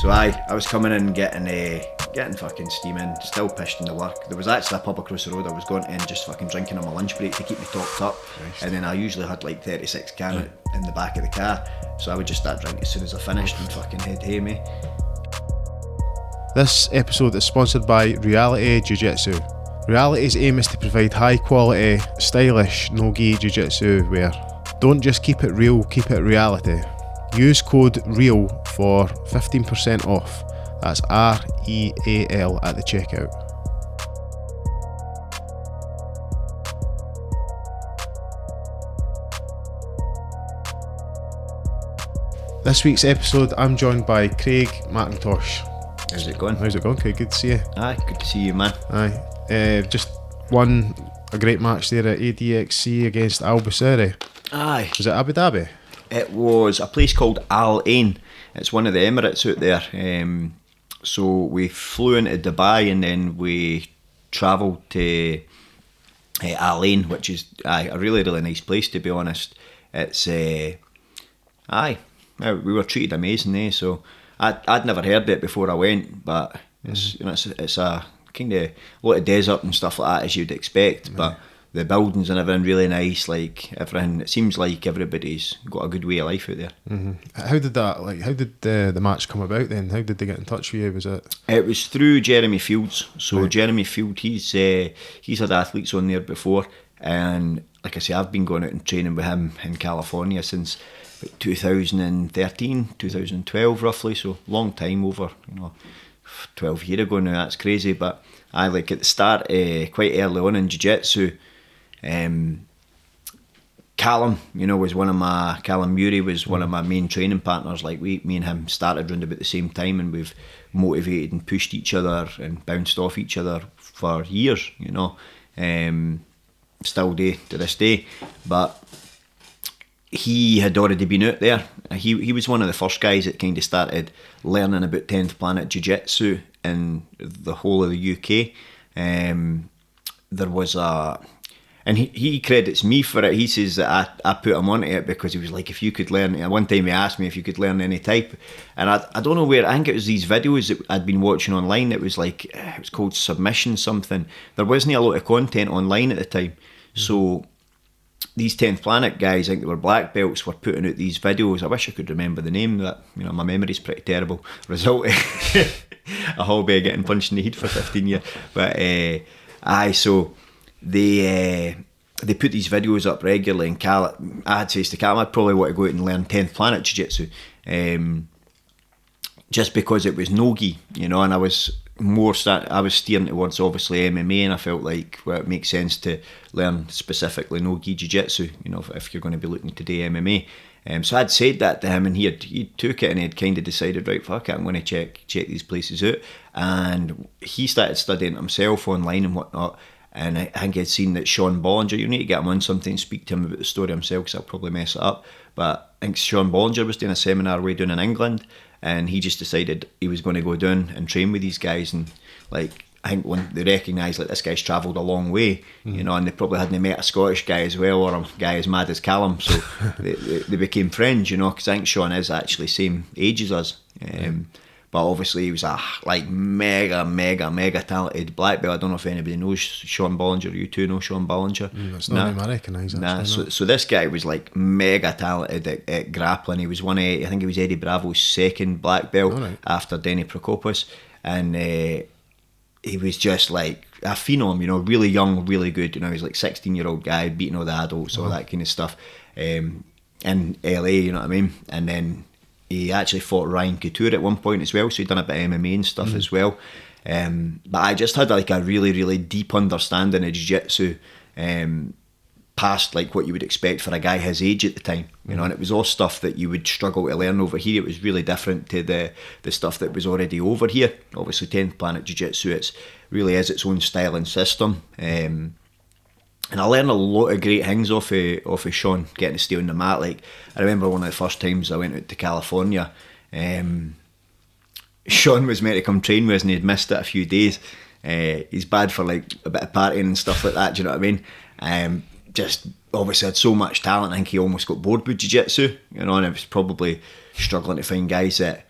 So I was coming in getting fucking steaming, still pissed in the work. There was actually a pub across the road I was going to and just fucking drinking on my lunch break to keep me topped up. Christ. And then I usually had like 36 can in the back of the car. So I would just start drinking as soon as I finished and fucking head home. This episode is sponsored by Reality Jiu-Jitsu. Reality's aim is to provide high quality, stylish, no-gi jiu-jitsu wear. Don't just keep it real, keep it reality. Use code REAL for 15% off. That's REAL at the checkout. This week's episode, I'm joined by Craig McIntosh. How's it going? How's it going, Craig? Good to see you. Aye, good to see you, man. Aye. Just won a great match there at ADXC against Al Busiri. Aye. Was it Abu Dhabi? It was a place called Al Ain. It's one of the Emirates out there. So we flew into Dubai and then we travelled to Al Ain, which is a really, really nice place, to be honest. It's we were treated amazing, so I'd never heard it before I went, but it's a kind of a lot of desert and stuff like that as you'd expect, but the buildings and everything really nice, like everything. It seems like everybody's got a good way of life out there. Mm-hmm. How did the match come about then? How did they get in touch with you? It was through Jeremy Fields. So right. Jeremy Field, he's had athletes on there before, and like I say, I've been going out and training with him in California since 2013, 2012 roughly, so long time, over 12 years ago now. That's crazy. But I like at the start, quite early on in jiu-jitsu, Callum Murray was one of my main training partners. Like me and him started around about the same time, and we've motivated and pushed each other and bounced off each other for years, still do to this day. But he had already been out there. He was one of the first guys that kind of started learning about 10th Planet Jiu-Jitsu in the whole of the UK. There was and he credits me for it. He says that I put him onto it because he was like, if you could learn, and one time he asked me if you could learn any type, and I don't know where, I think it was these videos that I'd been watching online. It was like, it was called Submission something. There wasn't a lot of content online at the time. So these 10th Planet guys, I think they were black belts, were putting out these videos. I wish I could remember the name. That my memory's pretty terrible. Result a hobby of getting punched in the head for 15 years. But so they put these videos up regularly. And I had said to Callum, I'd probably want to go out and learn 10th Planet Jiu-Jitsu, just because it was no-gi, and I was steering towards obviously MMA, and I felt like, well, it makes sense to learn specifically no-gi jiu-jitsu, if you're going to be looking to do MMA. So I'd said that to him, and he took it, and he'd kind of decided, right, fuck it, I'm going to check these places out. And he started studying himself online and whatnot. And I think he'd seen that Sean Bollinger, you need to get him on something and speak to him about the story himself, because I'll probably mess it up. But I think Sean Bollinger was doing a seminar way down in England, and he just decided he was going to go down and train with these guys. And like, I think when they recognised like this guy's travelled a long way, and they probably hadn't met a Scottish guy as well, or a guy as mad as Callum, so they became friends, because I think Sean is actually same age as us. But obviously he was a mega talented black belt. I don't know if anybody knows Sean Bollinger. You two know Sean Bollinger? That's not him I recognise. So this guy was like mega talented at grappling. He was I think he was Eddie Bravo's second black belt after Denny Prokopis, and he was just like a phenom, really young, really good. He was like 16-year-old guy beating all the adults, all that kind of stuff, in LA. You know what I mean? And then he actually fought Ryan Couture at one point as well, so he'd done a bit of MMA and stuff as well. But I just had like a really, really deep understanding of jiu-jitsu, past like what you would expect for a guy his age at the time, and it was all stuff that you would struggle to learn over here. It was really different to the stuff that was already over here. Obviously 10th Planet Jiu-Jitsu, it's really is its own style and system. And I learned a lot of great things off of Sean, getting to stay on the mat. Like, I remember one of the first times I went out to California, Sean was meant to come train with us and he'd missed it a few days. He's bad for like a bit of partying and stuff like that, do you know what I mean? Just obviously had so much talent, I think he almost got bored with jiu-jitsu, and I was probably struggling to find guys that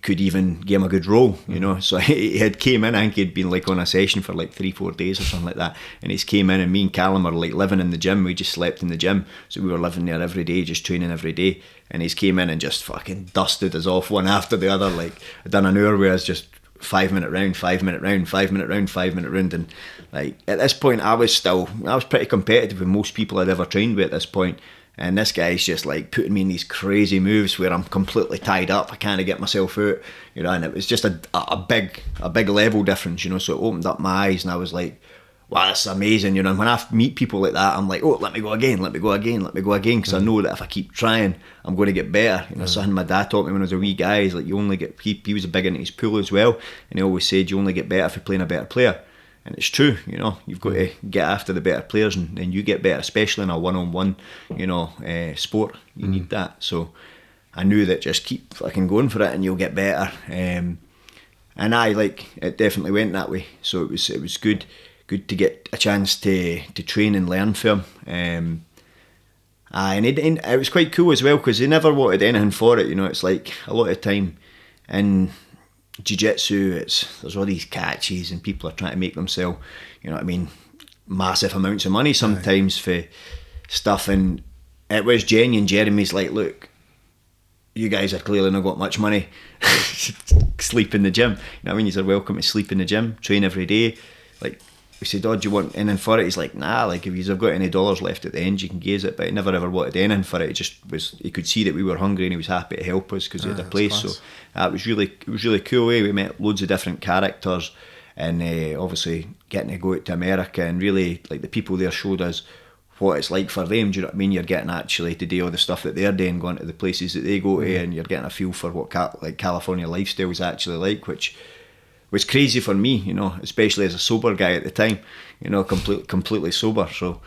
could even give him a good roll, you know. So he had came in, I think he'd been like on a session for like 3-4 days or something like that, and he's came in, and me and Callum were like living in the gym. We just slept in the gym, so we were living there every day, just training every day. And he's came in and just fucking dusted us off one after the other. Like, I'd done an hour where it's just 5 minute round, 5 minute round, 5 minute round, 5 minute round. And like at this point I was pretty competitive with most people I'd ever trained with at this point. And this guy's just like putting me in these crazy moves where I'm completely tied up. I can't get myself out, you know. And it was just a big level difference, you know. So it opened up my eyes, and I was like, wow, that's amazing, you know. And when I meet people like that, I'm like, oh, let me go again, because I know that if I keep trying, I'm going to get better. You know, something my dad taught me when I was a wee guy is like, you only get, he was big into his pool as well, and he always said you only get better if you're playing a better player. And it's true, you know. You've got to get after the better players, and you get better, especially in a one-on-one, you know, sport. You need that. So I knew that just keep fucking going for it, and you'll get better. And it definitely went that way. So it was good to get a chance to train and learn from him. And it was quite cool as well, because they never wanted anything for it, you know. It's like a lot of time in Jiu-Jitsu, there's all these catches, and people are trying to make themselves, you know what I mean, massive amounts of money sometimes for stuff. And it was genuine. Jeremy's like, look, you guys are clearly not got much money. Sleep in the gym, you know what I mean. You're welcome to sleep in the gym, train every day. Like, we said, oh, do you want anything for it? He's like, nah, like if you've got any dollars left at the end, you can gaze it. But he never ever wanted anything for it. It just was, he could see that we were hungry, and he was happy to help us because he had a place. So it was really cool. We met loads of different characters, and obviously getting to go out to America, and really like the people there showed us what it's like for them. Do you know what I mean? You're getting actually to do all the stuff that they're doing, going to the places that they go to, and you're getting a feel for what California lifestyle is actually like, which was crazy for me, you know, especially as a sober guy at the time, you know, completely sober. So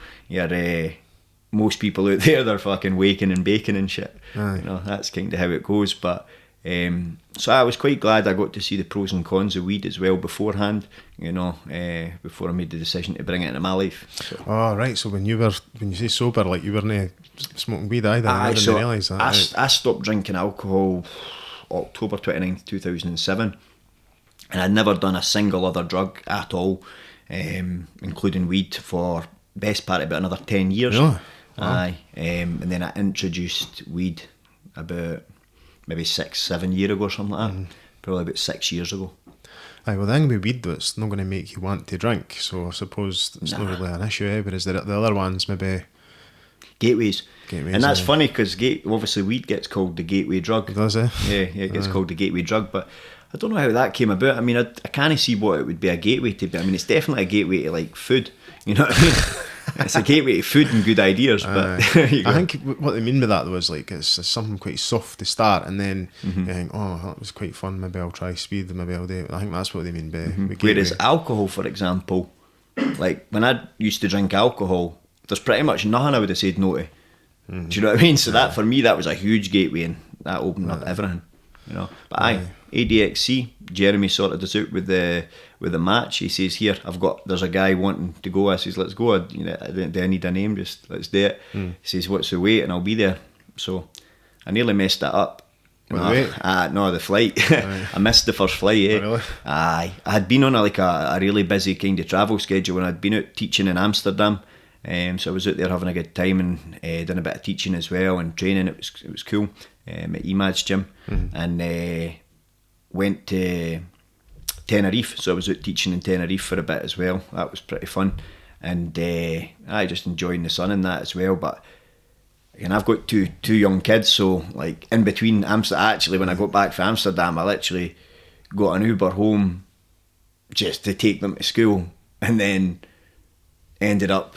most people out there, they're fucking waking and baking and shit. Aye. You know, that's kind of how it goes. But so I was quite glad I got to see the pros and cons of weed as well beforehand, you know, before I made the decision to bring it into my life. So. Oh, right. So when you say sober, like you weren't smoking weed either? I didn't realise that. I stopped drinking alcohol October 29th, 2007. And I'd never done a single other drug at all, including weed, for best part of about another 10 years. Really? Aye. And then I introduced weed about maybe 6-7 years ago or something like that. Probably about 6 years ago. Aye, well, the thing with weed, though, it's not going to make you want to drink, so I suppose it's not really an issue, whereas the other ones maybe... Gateways. And that's funny, because obviously weed gets called the gateway drug. Does it? Yeah, it gets called the gateway drug, but I don't know how that came about. I mean, I can't see what it would be a gateway to. I mean, it's definitely a gateway to like food. You know what I mean? It's a gateway to food and good ideas. But I think what they mean by that though is like it's something quite soft to start, and then you think, oh, that was quite fun. Maybe I'll try speed. Maybe I'll do it. I think that's what they mean by gateway. Whereas alcohol, for example, like when I used to drink alcohol, there's pretty much nothing I would have said no to. Do you know what I mean? So that for me, that was a huge gateway, and that opened up everything. You know, but ADXC, Jeremy sorted us out with the match. He says, here, there's a guy wanting to go. I says, let's go. Do I need a name? Just let's do it. He says, what's the weight? And I'll be there. So I nearly messed that up. The flight. I missed the first flight. Oh, really? I had been on a really busy kind of travel schedule, and I'd been out teaching in Amsterdam. So I was out there having a good time, and done a bit of teaching as well and training. It was cool at EMAD's gym, and went to Tenerife. So I was out teaching in Tenerife for a bit as well. That was pretty fun, and I just enjoying the sun and that as well. But and I've got two young kids, so like in between Amsterdam, actually when I got back from Amsterdam, I literally got an Uber home just to take them to school, and then ended up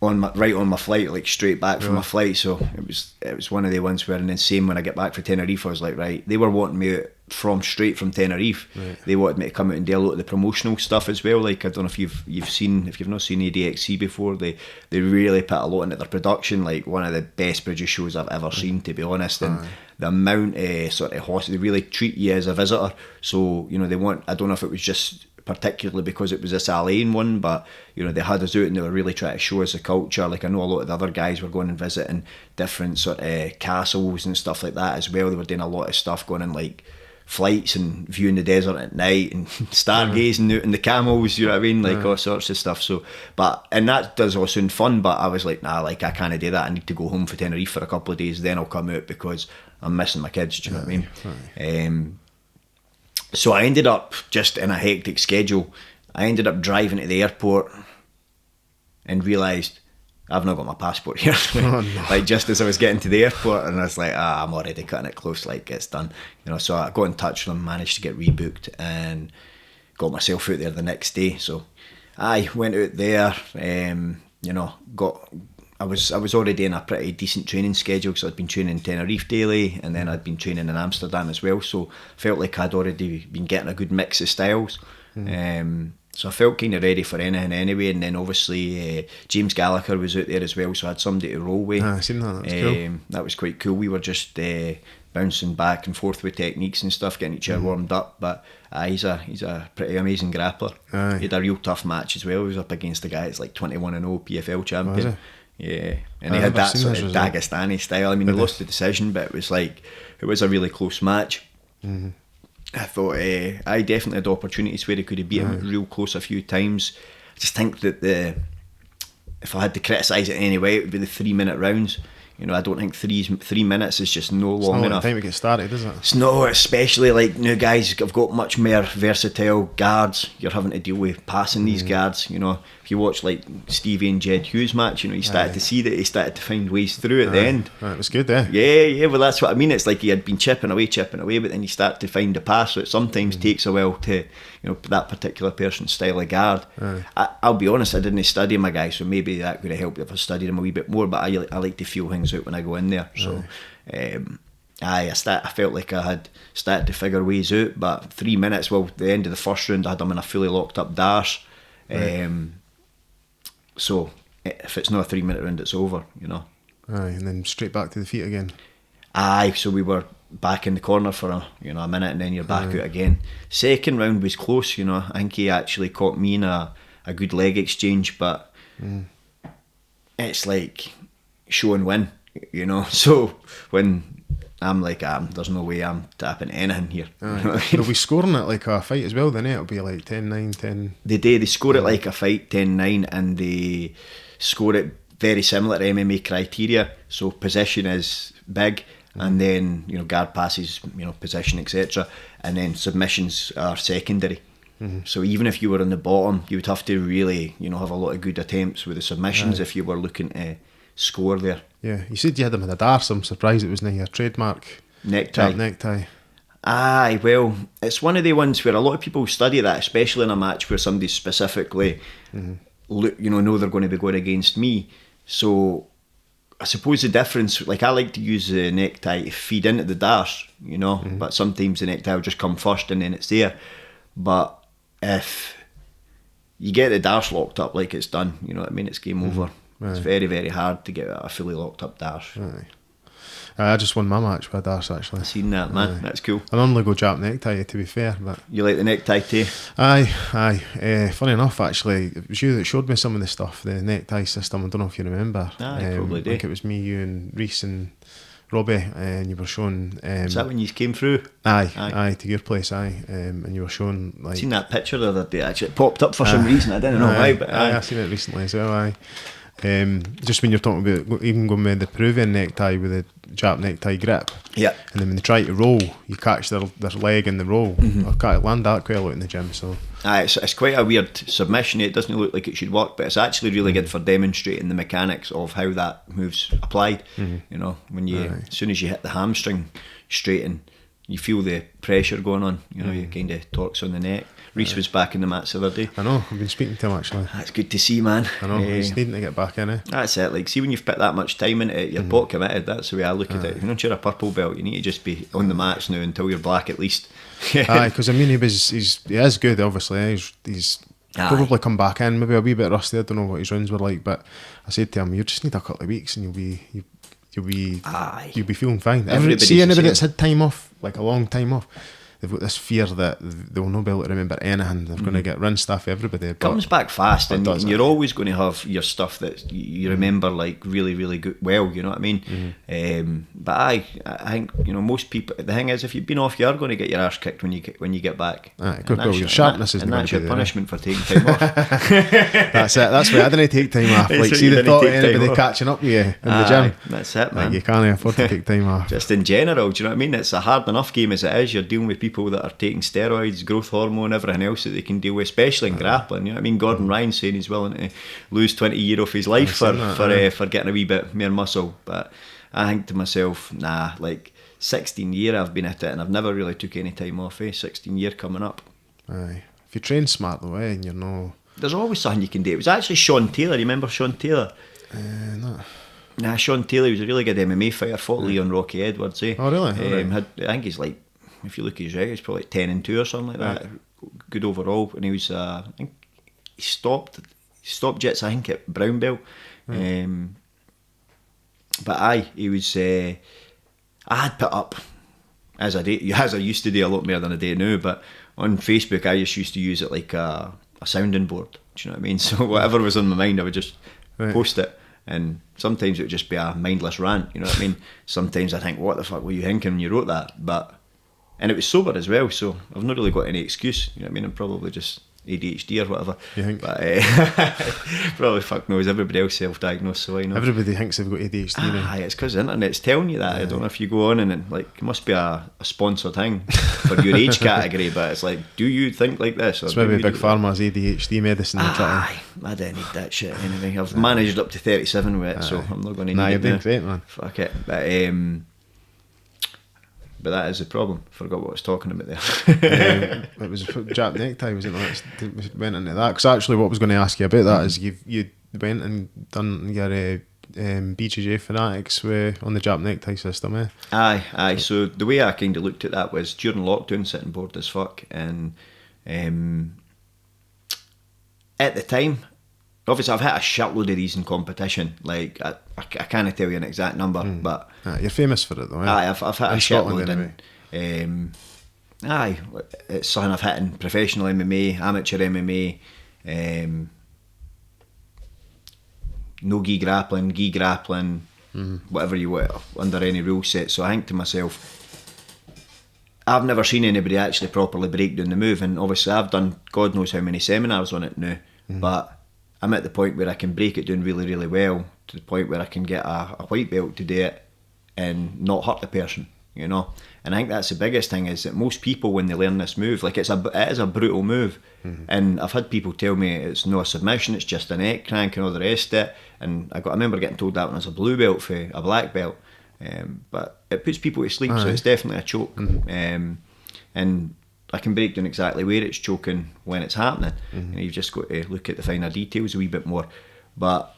on my flight, like straight back from my flight. So it was one of the ones where, and then same when I get back from Tenerife, I was like, right, they were wanting me out straight from Tenerife. Right. They wanted me to come out and do a lot of the promotional stuff as well. Like, I don't know if you've not seen ADXC before, they really put a lot into their production. Like, one of the best produced shows I've ever seen, to be honest. And the amount of sort of they really treat you as a visitor. So, you know, I don't know if it was just particularly because it was this Alain one, but you know, they had us out and they were really trying to show us the culture. Like, I know a lot of the other guys were going and visiting different sort of castles and stuff like that as well. They were doing a lot of stuff, going in like flights and viewing the desert at night and stargazing out in the camels, you know what I mean, like all sorts of stuff. So, and that does all sound fun, but I was like, nah, like I can't do that. I need to go home for Tenerife for a couple of days, then I'll come out because I'm missing my kids. Do you know what I mean? So I ended up just in a hectic schedule. I ended up driving to the airport and realised I've not got my passport here. Like just as I was getting to the airport, and I was like, I'm already cutting it close, like it's done. You know, so I got in touch with them, managed to get rebooked and got myself out there the next day. So I went out there, you know, I was already in a pretty decent training schedule because I'd been training in Tenerife daily and then I'd been training in Amsterdam as well. So felt like I'd already been getting a good mix of styles. So I felt kind of ready for anything anyway, and then obviously James Gallagher was out there as well, so I had somebody to roll with. I seen that. That was cool. That was quite cool. We were just bouncing back and forth with techniques and stuff, getting each other warmed up. But he's a pretty amazing grappler. He had a real tough match as well. He was up against a guy that's like 21-0 PFL champion. Yeah, and he had that sort of Dagestani style. I mean, he lost the decision, but it was a really close match. I thought I definitely had opportunities where he could have beat him real close a few times. I just think that if I had to criticise it in any way, it would be the 3-minute rounds. You know, I don't think 3 minutes is just no long enough. It's not time to get started, is it? It's no, especially like new guys have got much more versatile guards. You're having to deal with passing these guards. You know, if you watch like Stevie and Jed Hughes match, you know, you started to see that he started to find ways through at the end. It was good, eh? Yeah, well that's what I mean. It's like he had been chipping away, but then you start to find the pass. So it sometimes takes a while to, you know, that particular person's style of guard. I'll be honest, I didn't study my guy, so maybe that would have helped if I studied him a wee bit more. But I like to feel things out when I go in there. So I felt like I had started to figure ways out. But 3 minutes, well, at the end of the first round, I had him in a fully locked up dash. So if it's not a 3-minute round, it's over, you know. And then straight back to the feet again. So we were back in the corner for a minute, and then you're back out again. Second round was close, you know. I think he actually caught me in a good leg exchange, but it's like show and win, you know. So when I'm like, there's no way I'm tapping anything here. They'll be scoring it like a fight as well, then it'll be like 10-9, 10. They score it like a fight, 10-9, and they score it very similar to MMA criteria. So position is big, and then, you know, guard passes, you know, position, etc. And then submissions are secondary. So even if you were on the bottom, you would have to really, you know, have a lot of good attempts with the submissions if you were looking to score there. Yeah, you said you had him in a darce. I'm surprised it was not your trademark necktie. Aye, well, it's one of the ones where a lot of people study that, especially in a match where somebody specifically know they're going to be going against me. So I suppose the difference, like I like to use the necktie to feed into the dash, you know, but sometimes the necktie will just come first and then it's there. But if you get the dash locked up, like it's done, you know what I mean, it's game over. It's very, very hard to get a fully locked up dash. I just won my match with a dash, actually. I've seen that, man. That's cool. I normally go Jap necktie, to be fair, but you like the necktie too? Aye. Funny enough, actually, it was you that showed me some of the stuff, the necktie system. I don't know if you remember. I probably do. I think it was me, you and Reese and Robbie, and you were showing... Is that when you came through? Aye, to your place, and you were showing... like, I've seen that picture the other day, actually. It popped up for some reason, I didn't know why, but I've seen it recently as well, aye. Just when you're talking about even going with the Peruvian necktie with the Jap necktie grip, and then when they try to roll, you catch their leg in the roll. I can't land that quite a lot in the gym. So it's quite a weird submission. It doesn't look like it should work, but it's actually really good for demonstrating the mechanics of how that move's applied. You know, when as soon as you hit the hamstring straight in, you feel the pressure going on. You know, you kind of torques on the neck. Reese was back in the mats the other day. I know, I've been speaking to him actually. That's good to see, man. I know, he's needing to get back in, eh? That's it, like, see when you've put that much time into it, you're pot committed. That's the way I look at it. Once you're a purple belt, you need to just be on the mats now until you're black at least. Aye, because I mean, he is good, obviously. He's probably come back in, maybe a wee bit rusty. I don't know what his rounds were like, but I said to him, you just need a couple of weeks and you'll be feeling fine. See anybody that's had time off, like a long time off, they've got this fear that they'll not be able to remember anything. They're going to get rinsed off everybody. It comes back fast, and does, you're always going to have your stuff that you remember like really, really good. Well, you know what I mean. But I think, you know, most people. The thing is, if you've been off, you are going to get your arse kicked when you get back. Your sharpness is and going that's to be your there. punishment for taking time off. That's it. That's why I didn't take time off. Like, see the thought of anybody catching up with you in the gym. That's it, man. Like, you can't afford to take time off. Just in general, do you know what I mean? It's a hard enough game as it is. You're dealing with people that are taking steroids, growth hormone, everything else that they can deal with, especially in grappling. You know what I mean? Gordon Ryan saying he's willing to lose 20 years off his life for getting a wee bit more muscle. But I think to myself, nah, like 16 year I've been at it, and I've never really took any time off. 16 year coming up. Aye. If you train smart though, and you're no. There's always something you can do. It was actually Sean Taylor. You remember Sean Taylor? No. Nah, Sean Taylor was a really good MMA fighter. Fought Leon Rocky Edwards. Oh really? I think he's like, if you look at his record, he's probably like 10-2 or something like that. Good overall. And he was, I think he stopped jits, I think, at brown belt. But he was. I had put up as I used to do a lot more than I do now. But on Facebook, I just used to use it like a sounding board. Do you know what I mean? So whatever was on my mind, I would just post it. And sometimes it would just be a mindless rant, you know what I mean? Sometimes I think, what the fuck were you thinking when you wrote that? And it was sober as well, so I've not really got any excuse, you know what I mean? I'm probably just ADHD or whatever. You think? But probably fuck knows, everybody else self-diagnosed, so I know. Everybody thinks they've got ADHD now. It's because the internet's telling you that. I don't know if you go on and it must be a sponsored thing for your age category, but it's like, do you think like this? Or it's maybe Big Pharma's ADHD medicine. I don't need that shit anyway. I've managed up to 37 with it, so I'm not going to need it. You're doing great, man. Fuck it. But that is the problem. Forgot what I was talking about there. It was a Jap necktie, was it? We went into that because actually, what I was going to ask you about that is you went and done your BJJ Fanatics on the Jap necktie system, eh? Aye. So the way I kind of looked at that was during lockdown, sitting bored as fuck, and at the time, obviously I've hit a shitload of these in competition. Like I can't tell you an exact number, but you're famous for it though. Eh? I've hit a shitload. Anyway. It's something I've hit in professional MMA, amateur MMA, no gi grappling, whatever you want, under any rule set. So I think to myself, I've never seen anybody actually properly break down the move, and obviously I've done God knows how many seminars on it now, but I'm at the point where I can break it down really, really well, to the point where I can get a white belt to do it and not hurt the person, you know. And I think that's the biggest thing, is that most people, when they learn this move, like it is a brutal move, and I've had people tell me it's no a submission, it's just a neck crank and all the rest of it. And I remember getting told that when I was a blue belt for a black belt, but it puts people to sleep, so it's definitely a choke. And I can break down exactly where it's choking when it's happening, and you've just got to look at the finer details a wee bit more. But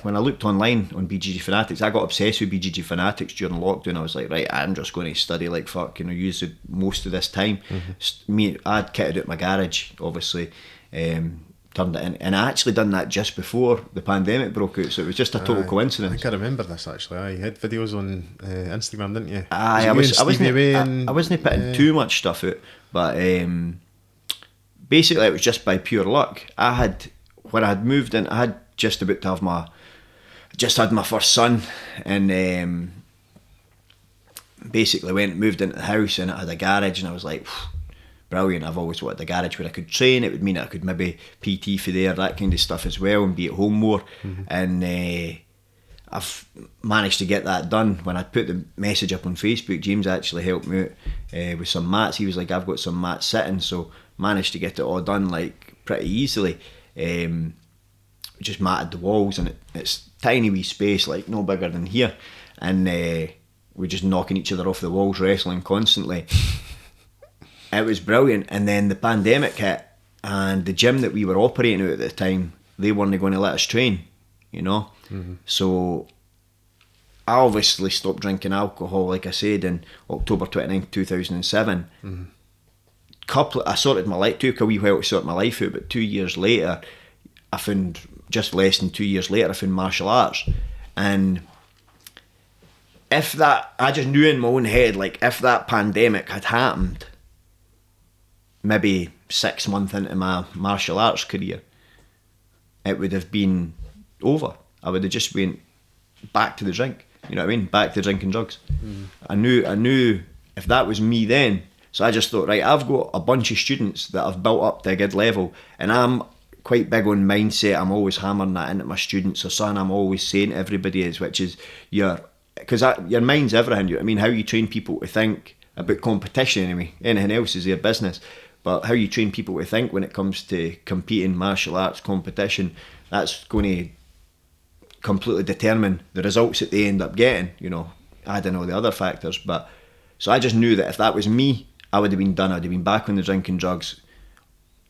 when I looked online on BJJ Fanatics, I got obsessed with BJJ Fanatics during lockdown. I was like, right, I'm just going to study like fuck, you know, use most of this time. I'd kitted out my garage, obviously, turned it in, and I actually done that just before the pandemic broke out, so it was just a total coincidence. I think I remember this actually. You had videos on Instagram, didn't you? I wasn't putting too much stuff out, but basically it was just by pure luck. When I had moved in, I had just about to have had my first son, and basically moved into the house, and it had a garage, and I was like, brilliant. I've always wanted a garage where I could train. It would mean I could maybe PT for there, that kind of stuff as well, and be at home more. And I've managed to get that done. When I put the message up on Facebook, James actually helped me out with some mats. He was like, I've got some mats sitting, so managed to get it all done like pretty easily. Just matted the walls, and it's tiny wee space, like no bigger than here, and we're just knocking each other off the walls, wrestling constantly. It was brilliant. And then the pandemic hit, and the gym that we were operating at the time, they weren't going to let us train, you know. So I obviously stopped drinking alcohol, like I said, in October 29th, 2007. I sorted my life, took a wee while to sort my life out, but 2 years later, I found, just less than 2 years later, I found martial arts. And I just knew in my own head, like, if that pandemic had happened, maybe 6 months into my martial arts career, it would have been over. I would have just went back to the drink. You know what I mean? Back to drinking drugs. I knew if that was me then. So I just thought, right, I've got a bunch of students that I've built up to a good level, and I'm quite big on mindset. I'm always hammering that into my students. So son, I'm always saying to everybody which is because your mind's everything. You know what I mean? How you train people to think about competition anyway. Anything else is their business. But how you train people to think when it comes to competing, martial arts, competition, that's going to completely determine the results that they end up getting. You know, I don't know the other factors, but so I just knew that if that was me, I would have been done. I'd have been back on the drinking drugs.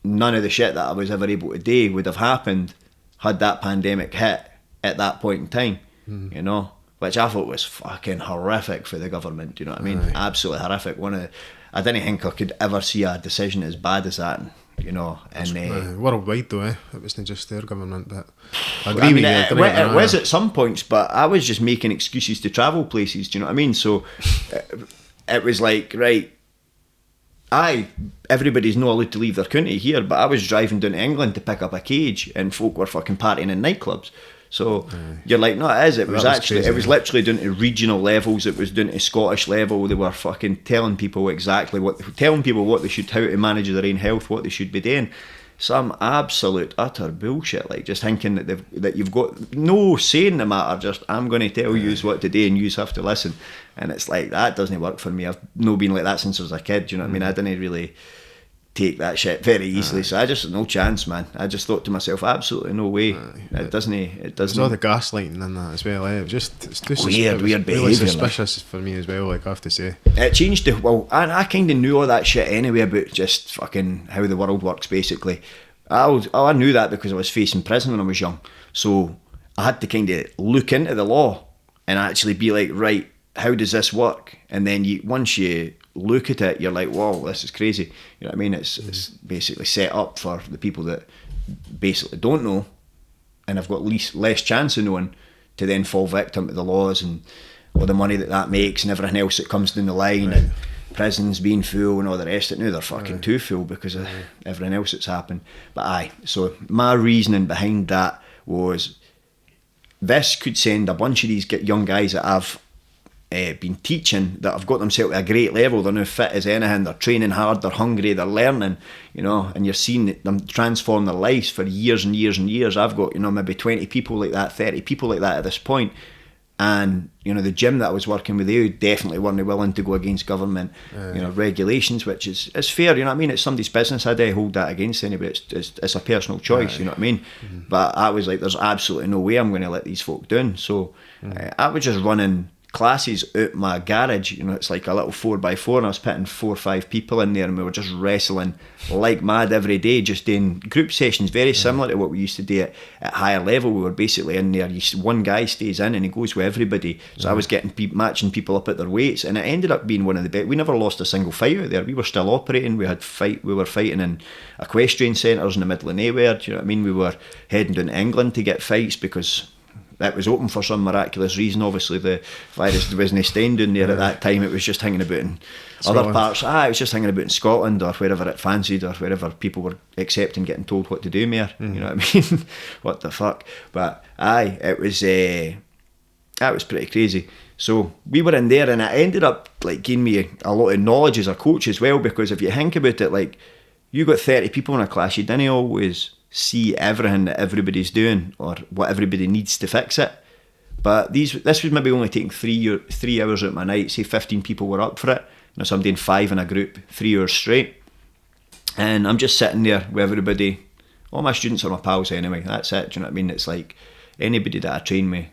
None of the shit that I was ever able to do would have happened had that pandemic hit at that point in time. You know, which I thought was fucking horrific for the government. You know what I mean? Aye. Absolutely horrific. I didn't think I could ever see a decision as bad as that. You know, and worldwide though, It wasn't just their government, but I agree I mean, with you. it was at some points, but I was just making excuses to travel places. Do you know what I mean? So it was like, right, everybody's not allowed to leave their country here, but I was driving down to England to pick up a cage, and folk were fucking partying in nightclubs. So you're like, no, it is. It was actually, crazy, it was literally down to regional levels. It was down to Scottish level. They were fucking telling people what they should, how to manage their own health, what they should be doing. Some absolute utter bullshit. Like just thinking that you've got no say in the matter. Just I'm going to tell you what to do, and you have to listen. And it's like that doesn't work for me. I've not been like that since I was a kid. You know what I mean? I didn't really take that shit very easily. So I just no chance, man. I just thought to myself, absolutely no way. It doesn't. There's all the gaslighting in that as well. It was just it's too weird really behaviour. Suspicious for me as well. Like I have to say, it changed to I kind of knew all that shit anyway about just fucking how the world works. Basically, I knew that because I was facing prison when I was young. So I had to kind of look into the law and actually be like, right, how does this work? And then once you look at it, you're like, whoa, this is crazy. You know what I mean? It's basically set up for the people that basically don't know and have got less chance of knowing to then fall victim to the laws and all the money that makes and everything else that comes down the line, and prisons being full and all the rest of it. Now they're fucking too full because of everything else that's happened. But so my reasoning behind that was this could send a bunch of these young guys that I've been teaching, that have got themselves at a great level. They're now fit as anything. They're training hard. They're hungry. They're learning. You know, and you're seeing them transform their lives for years and years and years. I've got maybe 20 people like that, 30 people like that at this point. And the gym that I was working with, they definitely weren't willing to go against government regulations, which is fair. You know what I mean? It's somebody's business. I don't hold that against anybody. It's a personal choice. You know what I mean? But I was like, there's absolutely no way I'm going to let these folk down. So I was just running classes out my garage. It's like a little 4x4, and I was putting 4 or 5 people in there, and we were just wrestling like mad every day, just doing group sessions, very similar to what we used to do at higher level. We were basically in there, one guy stays in and he goes with everybody. So I was matching people up at their weights, and it ended up being one of the best. We never lost a single fight out there. We were still operating. We were fighting in equestrian centres in the middle of nowhere. Do you know what I mean? We were heading down to England to get fights because it was open for some miraculous reason. Obviously the virus wasn't staying down there at that time. It was just hanging about in Scotland. Other parts. It was just hanging about in Scotland or wherever it fancied, or wherever people were accepting getting told what to do more. You know what I mean? What the fuck. But it was pretty crazy. So we were in there, and it ended up like giving me a lot of knowledge as a coach as well, because if you think about it, like you got 30 people in a class, you didn't always see everything that everybody's doing or what everybody needs to fix it. But this was maybe only taking 3 hours out of my night. Say 15 people were up for it, so I'm doing 5 in a group, 3 hours straight, and I'm just sitting there with everybody. All my students are my pals anyway. That's it. Do you know what I mean? It's like anybody that I train with,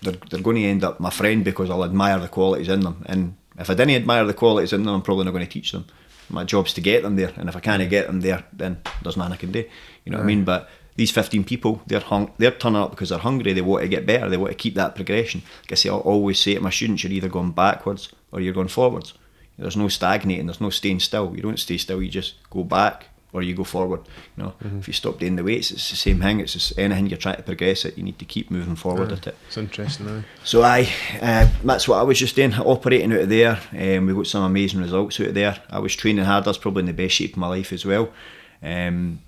they're going to end up my friend because I'll admire the qualities in them. And if I didn't admire the qualities in them, I'm probably not going to teach them. My job's to get them there, and if I can't get them there, then there's nothing I can do. You know what I mean? But these 15 people, they're turning up because they're hungry. They want to get better. They want to keep that progression. Like I say, I always say to my students, you're either going backwards or you're going forwards. There's no stagnating. There's no staying still. You don't stay still. You just go back, or you go forward. You know, if you stop doing the weights, it's the same thing. It's just anything you're trying to progress it, you need to keep moving forward at it. It's interesting. So that's what I was just doing, operating out of there. We got some amazing results out of there. I was training hard. I was probably in the best shape of my life as well. And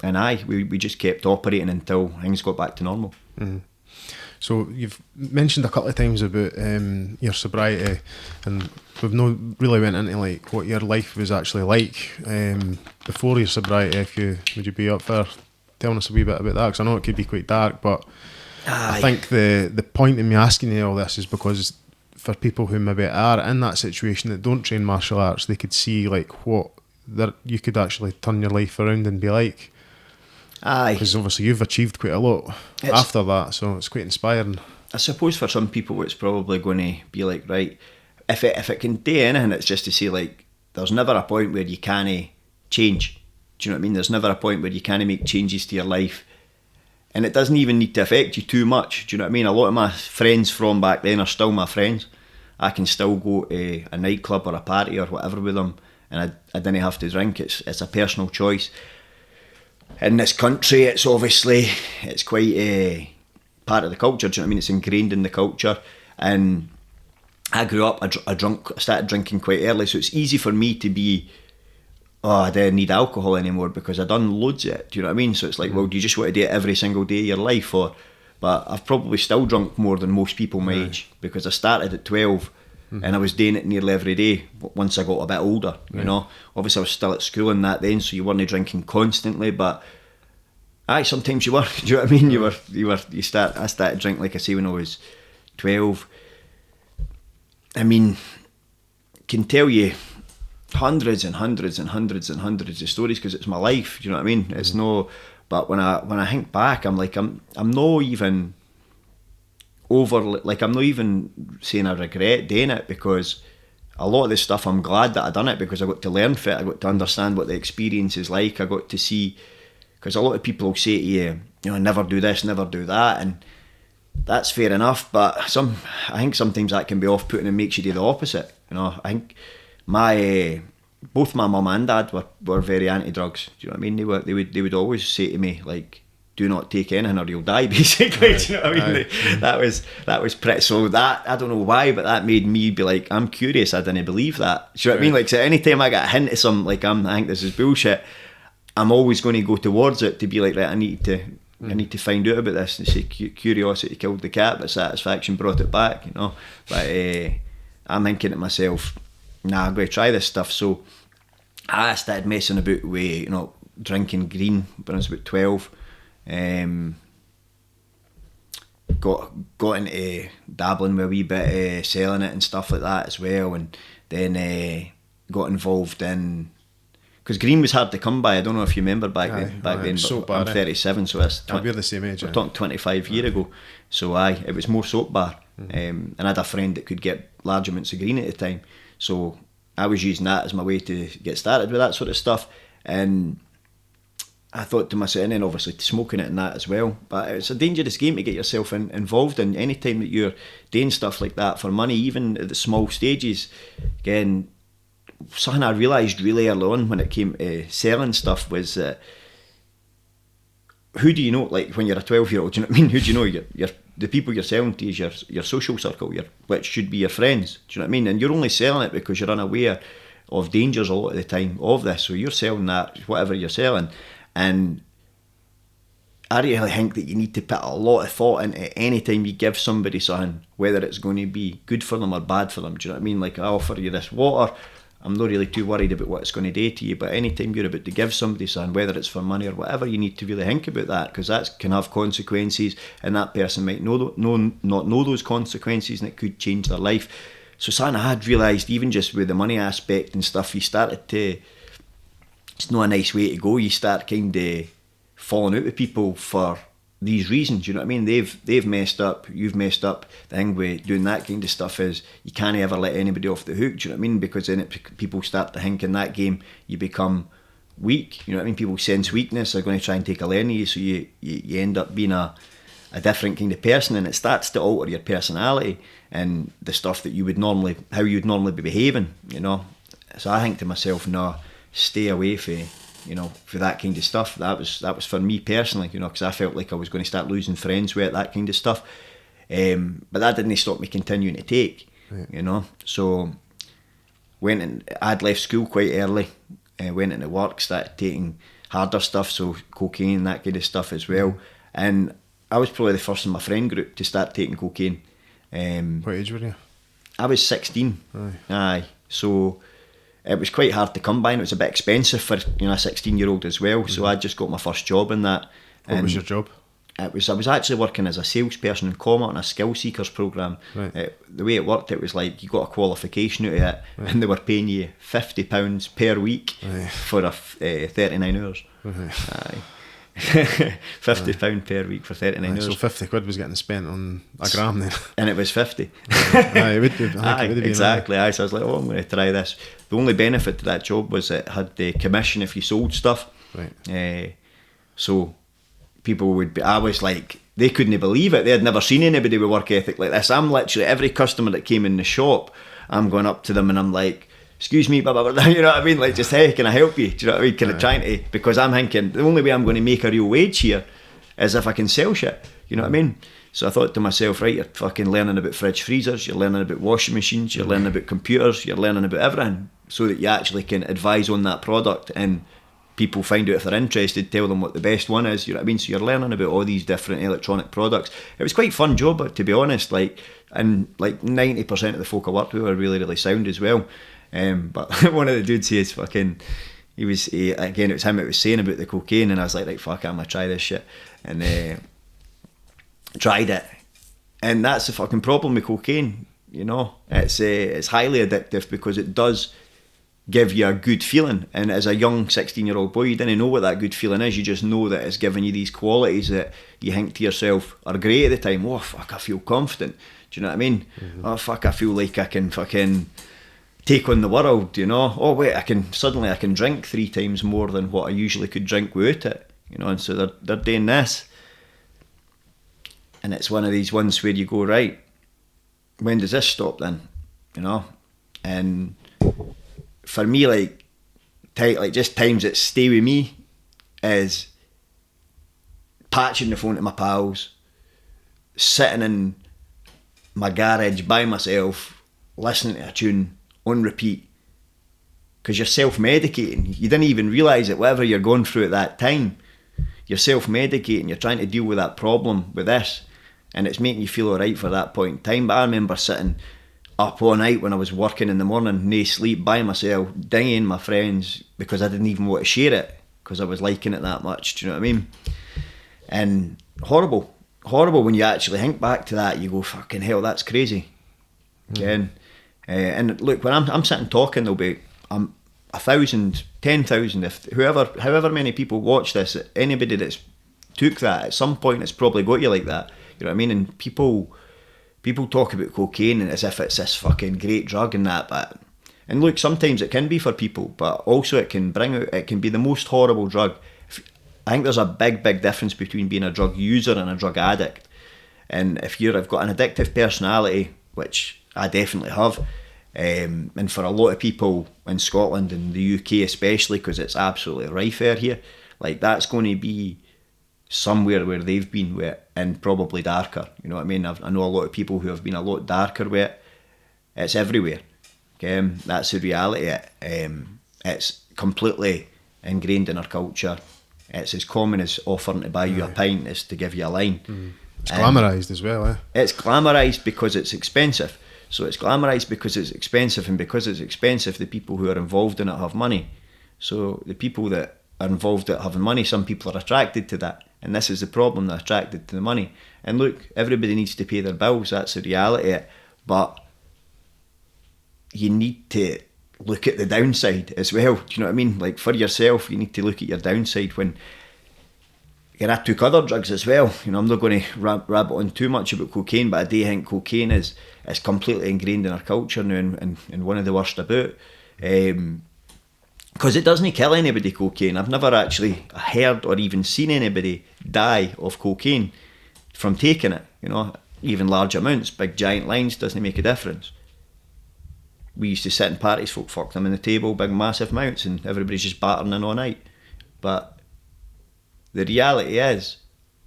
we just kept operating until things got back to normal. So you've mentioned a couple of times about your sobriety, and we've not really went into like what your life was actually like before your sobriety. Would you be up for telling us a wee bit about that? Because I know it could be quite dark, but I think the point in me asking you all this is because for people who maybe are in that situation that don't train martial arts, they could see like what you could actually turn your life around and be like. Because obviously you've achieved quite a lot after that, so it's quite inspiring. I suppose for some people it's probably going to be like, right, if it can do anything, it's just to say like, there's never a point where you can't change. Do you know what I mean? There's never a point where you can't make changes to your life, and it doesn't even need to affect you too much. Do you know what I mean? A lot of my friends from back then are still my friends. I can still go to a nightclub or a party or whatever with them, and I didn't have to drink. It's a personal choice. In this country, it's quite a part of the culture. Do you know what I mean? It's ingrained in the culture. And I grew up, I started drinking quite early, so it's easy for me to be, I didn't need alcohol anymore because I'd done loads of it. Do you know what I mean? So it's like, well, do you just want to do it every single day of your life? But I've probably still drunk more than most people my age, because I started at 12 and I was doing it nearly every day once I got a bit older, you know. Obviously I was still at school and that then, so you weren't drinking constantly, but sometimes you were. Do you know what I mean? I started drinking, like I say, when I was 12. I mean, can tell you hundreds and hundreds and hundreds and hundreds of stories because it's my life. Do you know what I mean? It's no, but when I think back, I'm like, I'm not even over, like I'm not even saying I regret doing it, because a lot of this stuff I'm glad that I done it, because I got to learn from it. I got to understand what the experience is like. I got to see, because a lot of people will say to you, never do this, never do that, and that's fair enough, but I think sometimes that can be off-putting and makes you do the opposite. I think both my mum and dad were very anti-drugs. Do you know what I mean? They would always say to me, like, do not take anything or you'll die, basically. Do you know what I mean? That was pretty, so that, I don't know why, but that made me be like, I'm curious, I didn't believe that. Do you know what I mean? Like, so anytime I get a hint of something, like I think this is bullshit, I'm always going to go towards it to be like, right, I need to find out about this. And say curiosity killed the cat, but satisfaction brought it back, But I'm thinking to myself, nah, I'm going to try this stuff. So I started messing about with, drinking green when I was about 12. Got into dabbling with a wee bit, selling it and stuff like that as well, and then got involved in, because green was hard to come by. I don't know if you remember back then, but soap I'm bar, 37, so that's we're the same age. We're talking 25 years ago. So it was more soap bar, and I had a friend that could get large amounts of green at the time, so I was using that as my way to get started with that sort of stuff. And I thought to myself, and then obviously smoking it and that as well, but it's a dangerous game to get yourself involved in. Any time that you're doing stuff like that for money, even at the small stages, again, something I realised really early on when it came to selling stuff was that, who do you know? Like when you're a 12-year-old, do you know what I mean? Who do you know? You're the people you're selling to is your social circle, which should be your friends. Do you know what I mean? And you're only selling it because you're unaware of dangers a lot of the time of this. So you're selling that, whatever you're selling. And I really think that you need to put a lot of thought into any time you give somebody something, whether it's going to be good for them or bad for them. Do you know what I mean? Like, I offer you this water, I'm not really too worried about what it's going to do to you, but anytime you're about to give somebody something, whether it's for money or whatever, you need to really think about that, because that can have consequences, and that person might not know those consequences, and it could change their life. So something I had realised, even just with the money aspect and stuff, it's not a nice way to go. You start kind of falling out with people for these reasons, you know what I mean? They've messed up, you've messed up. The thing with doing that kind of stuff is you can't ever let anybody off the hook, do you know what I mean? Because then people start to think in that game you become weak, you know what I mean? People sense weakness, they're going to try and take a learn of you, so you end up being a different kind of person, and it starts to alter your personality and the stuff that how you'd normally be behaving, So I think to myself, no, stay away from you know, for that kind of stuff. That was for me personally, you know, because I felt like I was going to start losing friends with that kind of stuff. But that didn't stop me continuing to take, you know. So I'd left school quite early, went into work, started taking harder stuff, so cocaine, that kind of stuff as well. And I was probably the first in my friend group to start taking cocaine. What age were you? I was 16. Aye. So it was quite hard to come by, and it was a bit expensive for, you know, a 16-year-old as well. So I just got my first job in that. What was your job? I was actually working as a salesperson in Comet on a skill seekers program. Right. The way it worked, it was like you got a qualification out of it, and they were paying you £50 per week for 39 hours. Aye. £50 per week for 39 hours. So 50 quid was getting spent on a gram then. And it was 50. It would be. Aye, exactly. Aye. So I was like, oh, I'm going to try this. The only benefit to that job was it had the commission if you sold stuff. Right. So people would be, I was like, they couldn't believe it. They had never seen anybody with work ethic like this. I'm literally, every customer that came in the shop, I'm going up to them and I'm like, excuse me, blah, blah, blah, you know what I mean? Like, just, hey, can I help you? Do you know what I mean? Kind of trying to, because I'm thinking, the only way I'm going to make a real wage here is if I can sell shit. You know what I mean? So I thought to myself, right, you're fucking learning about fridge freezers, you're learning about washing machines, you're learning about computers, you're learning about everything, so that you actually can advise on that product and people find out if they're interested, tell them what the best one is, you know what I mean? So you're learning about all these different electronic products. It was quite a fun job, but to be honest, like, and like 90% of the folk I worked with were really, really sound as well. But one of the dudes he is again, it was him that was saying about the cocaine, and I was like, right, fuck it, I'm gonna try this shit. And tried it. And that's the fucking problem with cocaine, you know. It's highly addictive because it does give you a good feeling, and as a young 16-year-old boy, you didn't know what that good feeling is. You just know that it's giving you these qualities that you think to yourself are great at the time. Oh fuck, I feel confident. Do you know what I mean? Oh fuck, I feel like I can fucking take on the world, you know. Oh wait, I can drink 3 times more than what I usually could drink without it, you know. And so they're doing this, and it's one of these ones where you go, right, when does this stop then, you know? And for me, like just times that stay with me is patching the phone to my pals, sitting in my garage by myself, listening to a tune on repeat, because you're self-medicating. You didn't even realise it, whatever you're going through at that time, you're self-medicating, you're trying to deal with that problem with this, and it's making you feel alright for that point in time. But I remember sitting up all night when I was working in the morning, no sleep, by myself, dinging my friends because I didn't even want to share it because I was liking it that much. Do you know what I mean? And horrible when you actually think back to that. You go, fucking hell, that's crazy. Again, and look, when I'm sitting talking, there'll be 1,000, 10,000, if however many people watch this, anybody that's took that at some point, it's probably got you like that. You know what I mean? And people talk about cocaine as if it's this fucking great drug and that, but, and look, sometimes it can be for people, but also it can be the most horrible drug. I think there's a big difference between being a drug user and a drug addict. And if I've got an addictive personality, which I definitely have, and for a lot of people in Scotland and the UK especially, because it's absolutely rife out here, like that's going to be somewhere where they've been with, and probably darker. You know what I mean? I know a lot of people who have been a lot darker with it. It's everywhere. Okay, that's the reality. It's completely ingrained in our culture. It's as common as offering to buy you a pint as to give you a line. It's glamorised as well, eh? It's glamorised because it's expensive. So it's glamorised because it's expensive, and because it's expensive, the people who are involved in it have money. So the people that are involved in having money, some people are attracted to that. And this is the problem, they're attracted to the money. And look, everybody needs to pay their bills, that's the reality. But you need to look at the downside as well. Do you know what I mean? Like for yourself, you need to look at your downside when... And I took other drugs as well. You know, I'm not going to rabbit on too much about cocaine, but I do think cocaine is completely ingrained in our culture now, and one of the worst about. Because it doesn't kill anybody, cocaine. I've never actually heard or even seen anybody die of cocaine from taking it. You know, even large amounts, big giant lines, doesn't make a difference. We used to sit in parties, folk fuck them on the table, big massive amounts, and everybody's just battering in all night. But the reality is,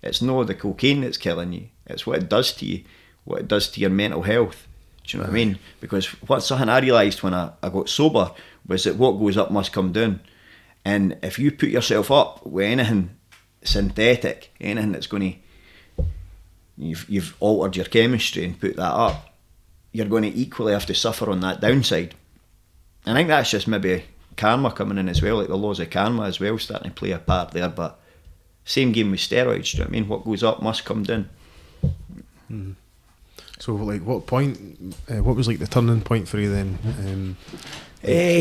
it's not the cocaine that's killing you. It's what it does to you, what it does to your mental health. Do you know what I mean? Because what's something I realised when I got sober was that what goes up must come down. And if you put yourself up with anything synthetic, anything that's going to, you've altered your chemistry and put that up, you're going to equally have to suffer on that downside. I think that's just maybe karma coming in as well, like the laws of karma as well starting to play a part there. But same game with steroids, do you know what I mean? What goes up must come down. Mm. So, like, what was like the turning point for you then?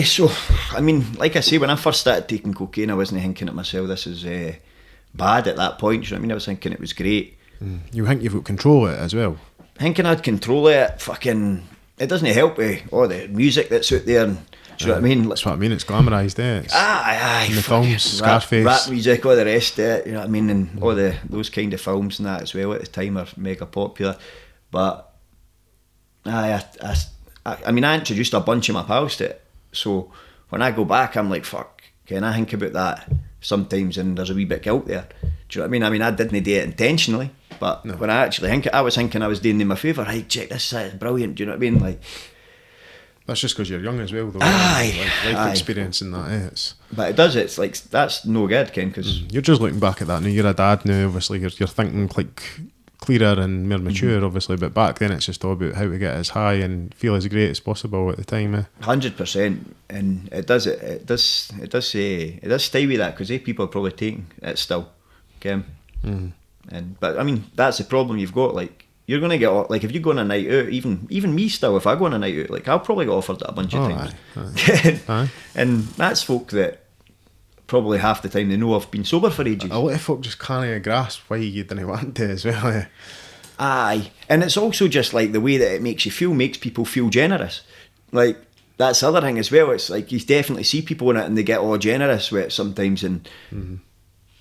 So, I mean, like I say, when I first started taking cocaine, I wasn't thinking to myself, this is bad at that point, do you know what I mean? I was thinking it was great. You think you've got control of it as well? Thinking I'd control it, it doesn't help with all the music that's out there, and do you know what I mean? That's what I mean, it's glamorised, It's aye, in the films, Scarface. Rap music, all the rest of it, you know what I mean? And all those kind of films and that as well at the time are mega popular. But I mean, I introduced a bunch of my pals to it. So when I go back, I'm like, fuck, can I think about that sometimes, and there's a wee bit guilt there. Do you know what I mean? I mean, I didn't do it intentionally, but when I actually think it, I was thinking I was doing them a favour. Right, check this out, it's brilliant. Do you know what I mean? Like, that's just because you're young as well, though. Aye, life experience in that. But it does. It's like, that's no good, Ken. Because you're just looking back at that now. You're a dad now. Obviously, you're thinking like clearer and more mature, obviously. But back then, it's just all about how to get as high and feel as great as possible at the time. 100%, and it does stay with that because people are probably taking it still, okay. But I mean, that's the problem you've got. Like, you're going to get, like, if you go on a night out, even me still, if I go on a night out, like, I'll probably get offered that a bunch of times. Aye. And that's folk that probably half the time they know I've been sober for ages. A lot of folk just can't grasp why you didn't want to as well. Aye, and it's also just like the way that it makes you feel makes people feel generous. Like, that's the other thing as well. It's like you definitely see people in it and they get all generous with it sometimes, and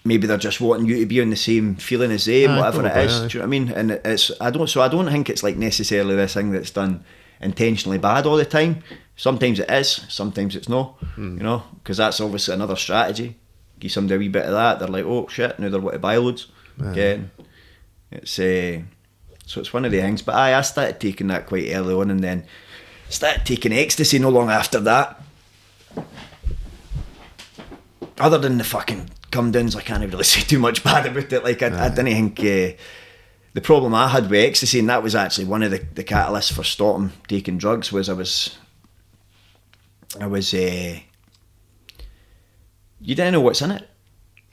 maybe they're just wanting you to be on the same feeling as them, whatever it is. Do you know what I mean? And I don't think it's like necessarily this thing that's done intentionally bad all the time. Sometimes it is, sometimes it's not. You know, because that's obviously another strategy. Give somebody a wee bit of that, they're like, oh shit, now they're want to buy loads. Again, it's so it's one of the things. But I started taking that quite early on, and then started taking ecstasy no long after that. Other than the fucking come downs, I can't really say too much bad about it. Like, I didn't think the problem I had with ecstasy, and that was actually one of the catalysts for stopping taking drugs, was I was you didn't know what's in it.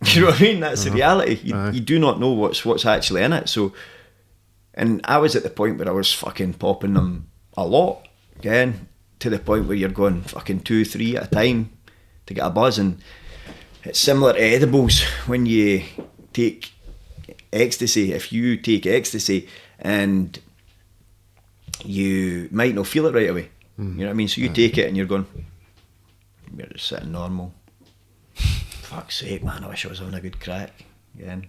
You know what I mean? That's the reality. You do not know what's actually in it. So, and I was at the point where I was fucking popping them a lot, again, to the point where you're going fucking 2-3 at a time to get a buzz. And it's similar to edibles when you take ecstasy. If you take ecstasy and you might not feel it right away, you know what I mean? So you take it and you're going, you're just sitting normal. Fuck's sake, man, I wish I was having a good crack again.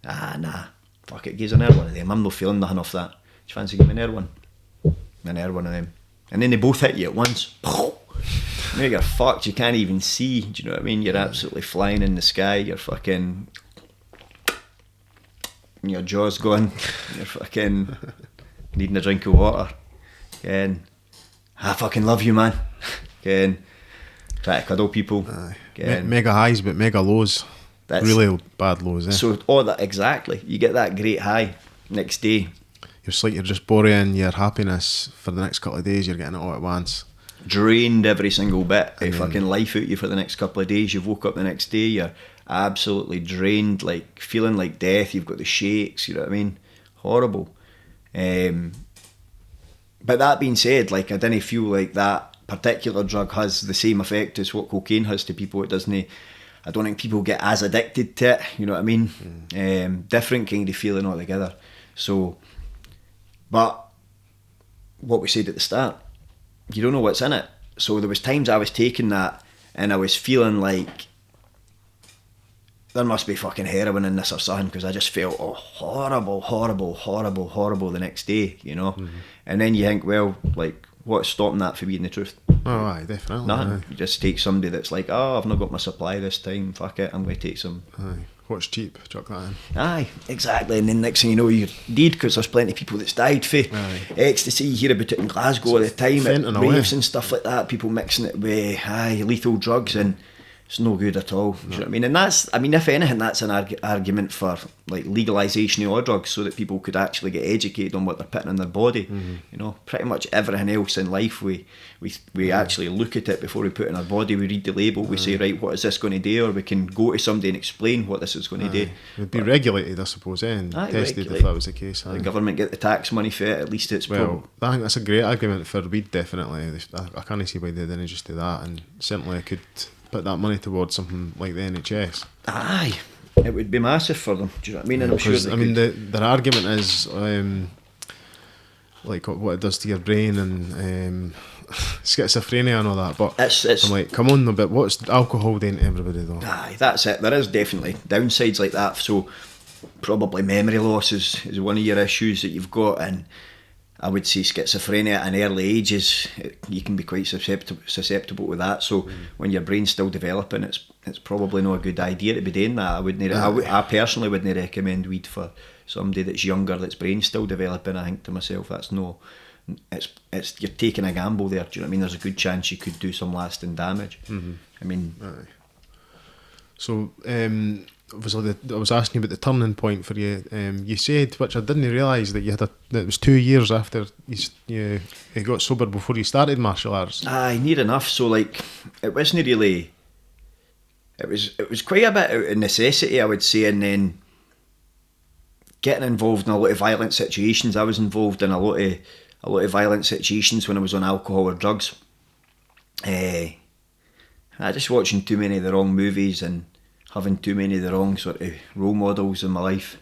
Nah, fuck it, gives another one of them. I'm not feeling nothing off that. Do you fancy giving me another one? Another one of them. And then they both hit you at once. Now you're fucked, you can't even see. Do you know what I mean? You're absolutely flying in the sky. You're fucking, your jaw's gone. You're fucking needing a drink of water. Again, I fucking love you, man. Again, try to cuddle people. Mega highs but mega lows. That's really bad lows. So that exactly. You get that great high next day. You're just borrowing your happiness for the next couple of days. You're getting it all at once. Drained every single bit of fucking life out you for the next couple of days. You've woke up the next day, you're absolutely drained, like feeling like death. You've got the shakes, you know what I mean? Horrible. But that being said, like, I didn't feel like that particular drug has the same effect as what cocaine has to people. It doesn't. I don't think people get as addicted to it, you know what I mean? Different kind of feeling altogether. So, but what we said at the start, you don't know what's in it. So there was times I was taking that and I was feeling like there must be fucking heroin in this or something, because I just felt horrible the next day, you know. And then you think, well, like, what's stopping that from being the truth? Oh, aye, definitely. Nothing. Aye. You just take somebody that's like, oh, I've not got my supply this time, fuck it, I'm going to take some. Aye. What's cheap? Chuck that in. Aye, exactly. And then next thing you know, you're dead, because there's plenty of people that's died for ecstasy. You hear about it in Glasgow all the time, at raves and stuff like that, people mixing it with lethal drugs, and it's no good at all. Do you know what I mean? And that's, I mean, if anything, that's an argument for like legalisation of all drugs, so that people could actually get educated on what they're putting in their body. You know, pretty much everything else in life, we actually look at it before we put it in our body. We read the label, we say, right, what is this going to do? Or we can go to somebody and explain what this is going to do. It would be regulated, I suppose, and tested regulated. if that was the case. The government get the tax money for it, at least it's well, I think that's a great argument for weed, definitely. I can't see why they didn't just do that, and certainly could put that money towards something like the NHS. Aye, it would be massive for them. Do you know what I mean? And I'm sure their argument is like what it does to your brain and schizophrenia and all that. But it's, I'm like, come on, though, but what's alcohol doing to everybody though? Aye, that's it. There is definitely downsides like that. So probably memory loss is one of your issues that you've got, and I would say schizophrenia at an early age you can be quite susceptible to that. So when your brain's still developing, it's probably not a good idea to be doing that. I personally wouldn't recommend weed for somebody that's younger, that's brain's still developing. I think to myself, it's you're taking a gamble there. Do you know what I mean? There's a good chance you could do some lasting damage. I mean, so I was asking you about the turning point for you. You said, which I didn't realise, that that it was 2 years after you got sober before you started martial arts. Aye, near enough. So like, it wasn't really. It was quite a bit out of necessity, I would say, and then getting involved in a lot of violent situations. I was involved in a lot of violent situations when I was on alcohol or drugs. I just watching too many of the wrong movies and having too many of the wrong sort of role models in my life.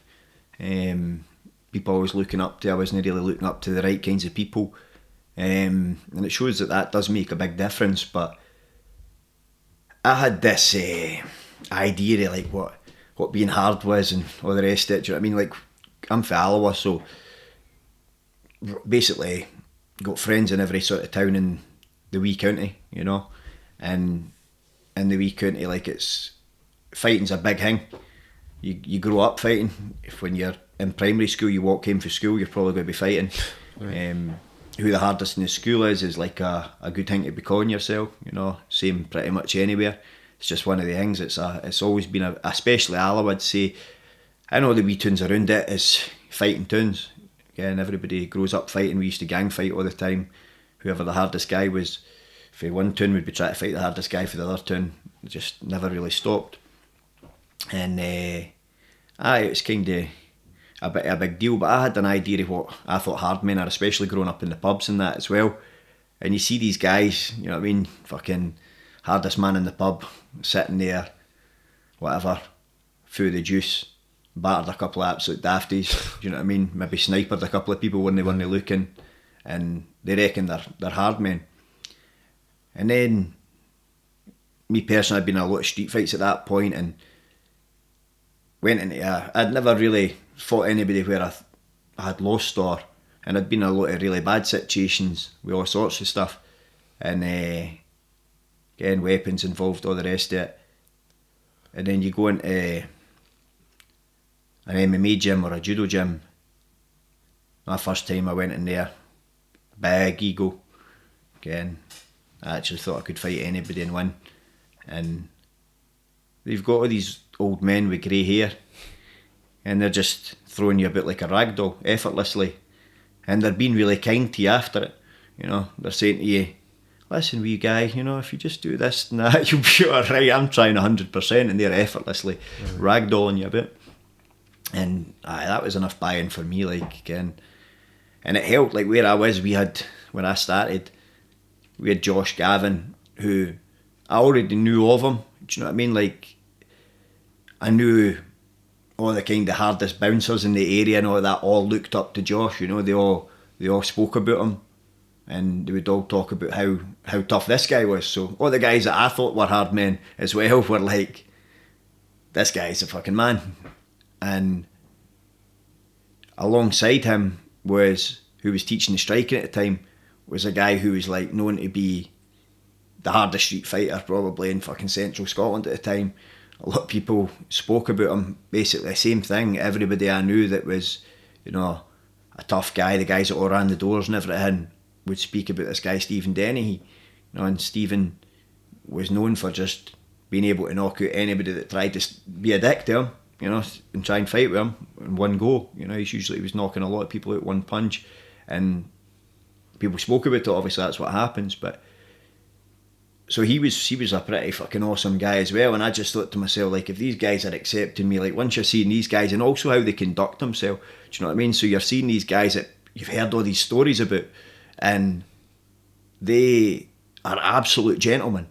People I was looking up to, I wasn't really looking up to the right kinds of people. And it shows that does make a big difference. But I had this idea of like what being hard was and all the rest of it. Do you know what I mean? Like, I'm from Alloa, so basically got friends in every sort of town in the wee county, you know. And in the wee county, like, fighting's a big thing. You grow up fighting. If when you're in primary school, you walk home from school, you're probably going to be fighting. Right. Who the hardest in the school is like a good thing to be calling yourself, you know. Same pretty much anywhere. It's just one of the things. It's always been especially Alloa, I'd say. I know the wee tunes around it is fighting tunes. Again, everybody grows up fighting. We used to gang fight all the time. Whoever the hardest guy was for one tune would be trying to fight the hardest guy for the other tune. It just never really stopped. And it's kind of a big deal, but I had an idea of what I thought hard men are, especially growing up in the pubs and that as well. And you see these guys, you know what I mean, fucking hardest man in the pub, sitting there, whatever, through the juice, battered a couple of absolute dafties, do you know what I mean, maybe sniped a couple of people when they weren't looking, and they reckon they're hard men. And then, me personally, I'd been in a lot of street fights at that point, and went into I'd never really fought anybody where I had lost, and I'd been in a lot of really bad situations with all sorts of stuff, and getting weapons involved, all the rest of it. And then you go into an MMA gym or a judo gym. My first time I went in there, big ego. Again, I actually thought I could fight anybody and win. And they've got all these old men with grey hair, and they're just throwing you about like a rag doll, effortlessly. And they're being really kind to you after it. You know, they're saying to you, listen, wee guy, you know, if you just do this and that, you'll be alright. I'm trying 100%, and they're effortlessly ragdolling you a bit. And that was enough buy-in for me, like, again. And it helped, like, where I was, when I started, we had Josh Gavin, who I already knew of him. Do you know what I mean? Like, I knew all the kind of hardest bouncers in the area and all that all looked up to Josh, you know, they all spoke about him, and they would all talk about how tough this guy was. So all the guys that I thought were hard men as well were like, this guy's a fucking man. And alongside him who was teaching the striking at the time, was a guy who was like known to be the hardest street fighter probably in fucking central Scotland at the time. A lot of people spoke about him, basically the same thing. Everybody I knew that was, you know, a tough guy, the guys that all ran the doors and everything, would speak about this guy Stephen Dennehy. You know, and Stephen was known for just being able to knock out anybody that tried to be a dick to him, you know, and try and fight with him in one go. You know, he was knocking a lot of people out one punch, and people spoke about it. Obviously, that's what happens. But so he was a pretty fucking awesome guy as well. And I just thought to myself, like, if these guys are accepting me, like, once you're seeing these guys and also how they conduct themselves, do you know what I mean? So you're seeing these guys that you've heard all these stories about, and they are absolute gentlemen.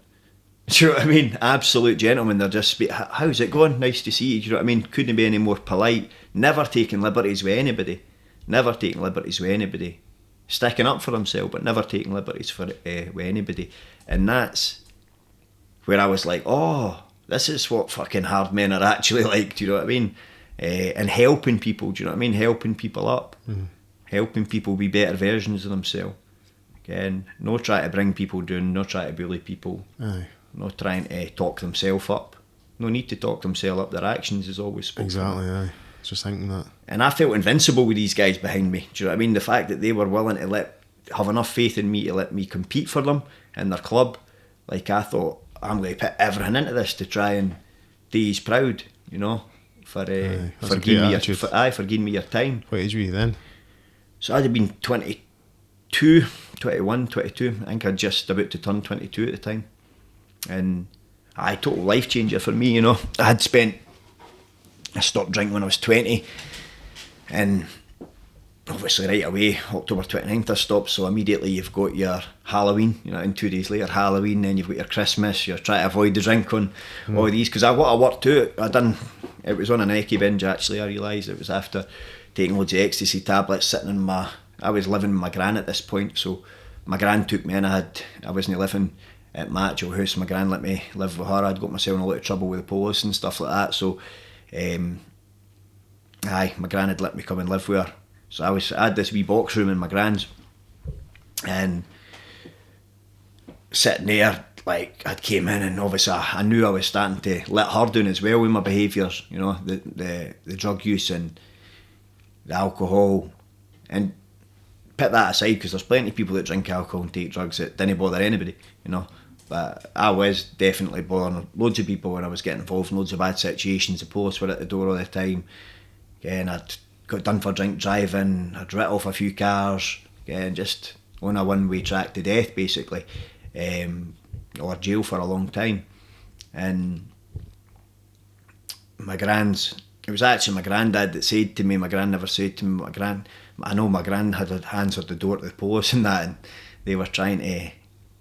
Do you know what I mean? Absolute gentlemen. They're just, how's it going? Nice to see you. Do you know what I mean? Couldn't be any more polite. Never taking liberties with anybody. Never taking liberties with anybody. Sticking up for himself, but never taking liberties with anybody. And that's where I was like, oh, this is what fucking hard men are actually like. Do you know what I mean? And helping people. Do you know what I mean? Helping people up. Helping people be better versions of themselves. Again, no trying to bring people down, no trying to bully people. Aye. Not trying to talk themselves up. No need to talk themselves up. Their actions is always spoken. Exactly, aye. Just thinking that. And I felt invincible with these guys behind me. Do you know what I mean? The fact that they were willing to have enough faith in me to let me compete for them in their club. Like, I thought, I'm going to put everything into this to try and do you proud, you know, for giving me your time. What age were you then? So I'd have been 22, 21, 22. I think I'd just about to turn 22 at the time. And total life changer for me, you know. I stopped drinking when I was 20, and obviously right away, October 29th I stopped, so immediately you've got your Halloween, you know, and 2 days later Halloween, then you've got your Christmas, you're trying to avoid the drink on all these, because what I worked out, it was on an Eccy binge actually. I realised it was after taking loads of ecstasy tablets, sitting I was living with my gran at this point, so my gran took me in. I wasn't living at my actual house. My gran let me live with her. I'd got myself in a lot of trouble with the police and stuff like that, so my gran had let me come and live with her. So I had this wee box room in my gran's, and sitting there, like, I'd came in, and obviously I knew I was starting to let her down as well with my behaviours, you know, the drug use and the alcohol, and put that aside, because there's plenty of people that drink alcohol and take drugs that didn't bother anybody, you know. But I was definitely bothering loads of people when I was getting involved in loads of bad situations. The police were at the door all the time. And I'd got done for drink driving, I'd writ off a few cars, and just on a one-way track to death, basically, or jail for a long time. And it was actually my granddad that said to me, my gran never said to me, I know my gran had her hands at the door to the police and that, and they were trying to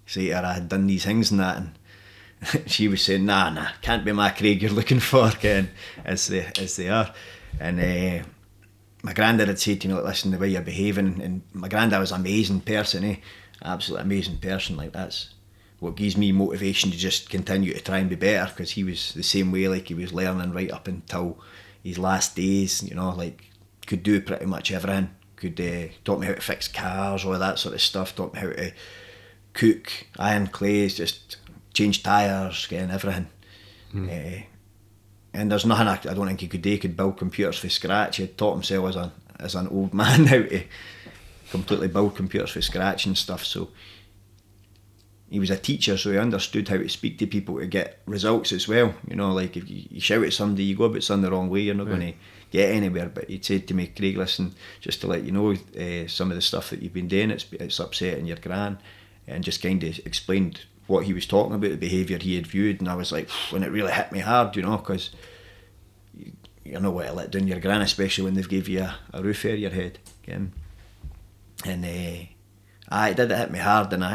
say to her I had done these things and that, and she was saying, nah, can't be my Craig you're looking for, Ken, as they are. And my granddad had said to me, like, listen, the way you're behaving, and my granddad was an amazing person, absolutely amazing person. Like, that's what gives me motivation to just continue to try and be better, because he was the same way. Like, he was learning right up until his last days, you know, like, could do pretty much everything. Could taught me how to fix cars, all that sort of stuff, taught me how to cook, iron clays, just change tyres, getting everything. And there's nothing I don't think he could do. He could build computers from scratch. He had taught himself as an old man how to completely build computers from scratch and stuff. So he was a teacher, so he understood how to speak to people to get results as well. You know, like, if you shout at somebody, you go about something the wrong way, you're not going to get anywhere. But he'd said to me, Craig, listen, just to let you know, some of the stuff that you've been doing, it's upsetting your gran, and just kind of explained what he was talking about, the behaviour he had viewed. And I was like, when it really hit me hard, you know, because you know what to let down your gran, especially when they've gave you a roof over your head. And it did hit me hard, and I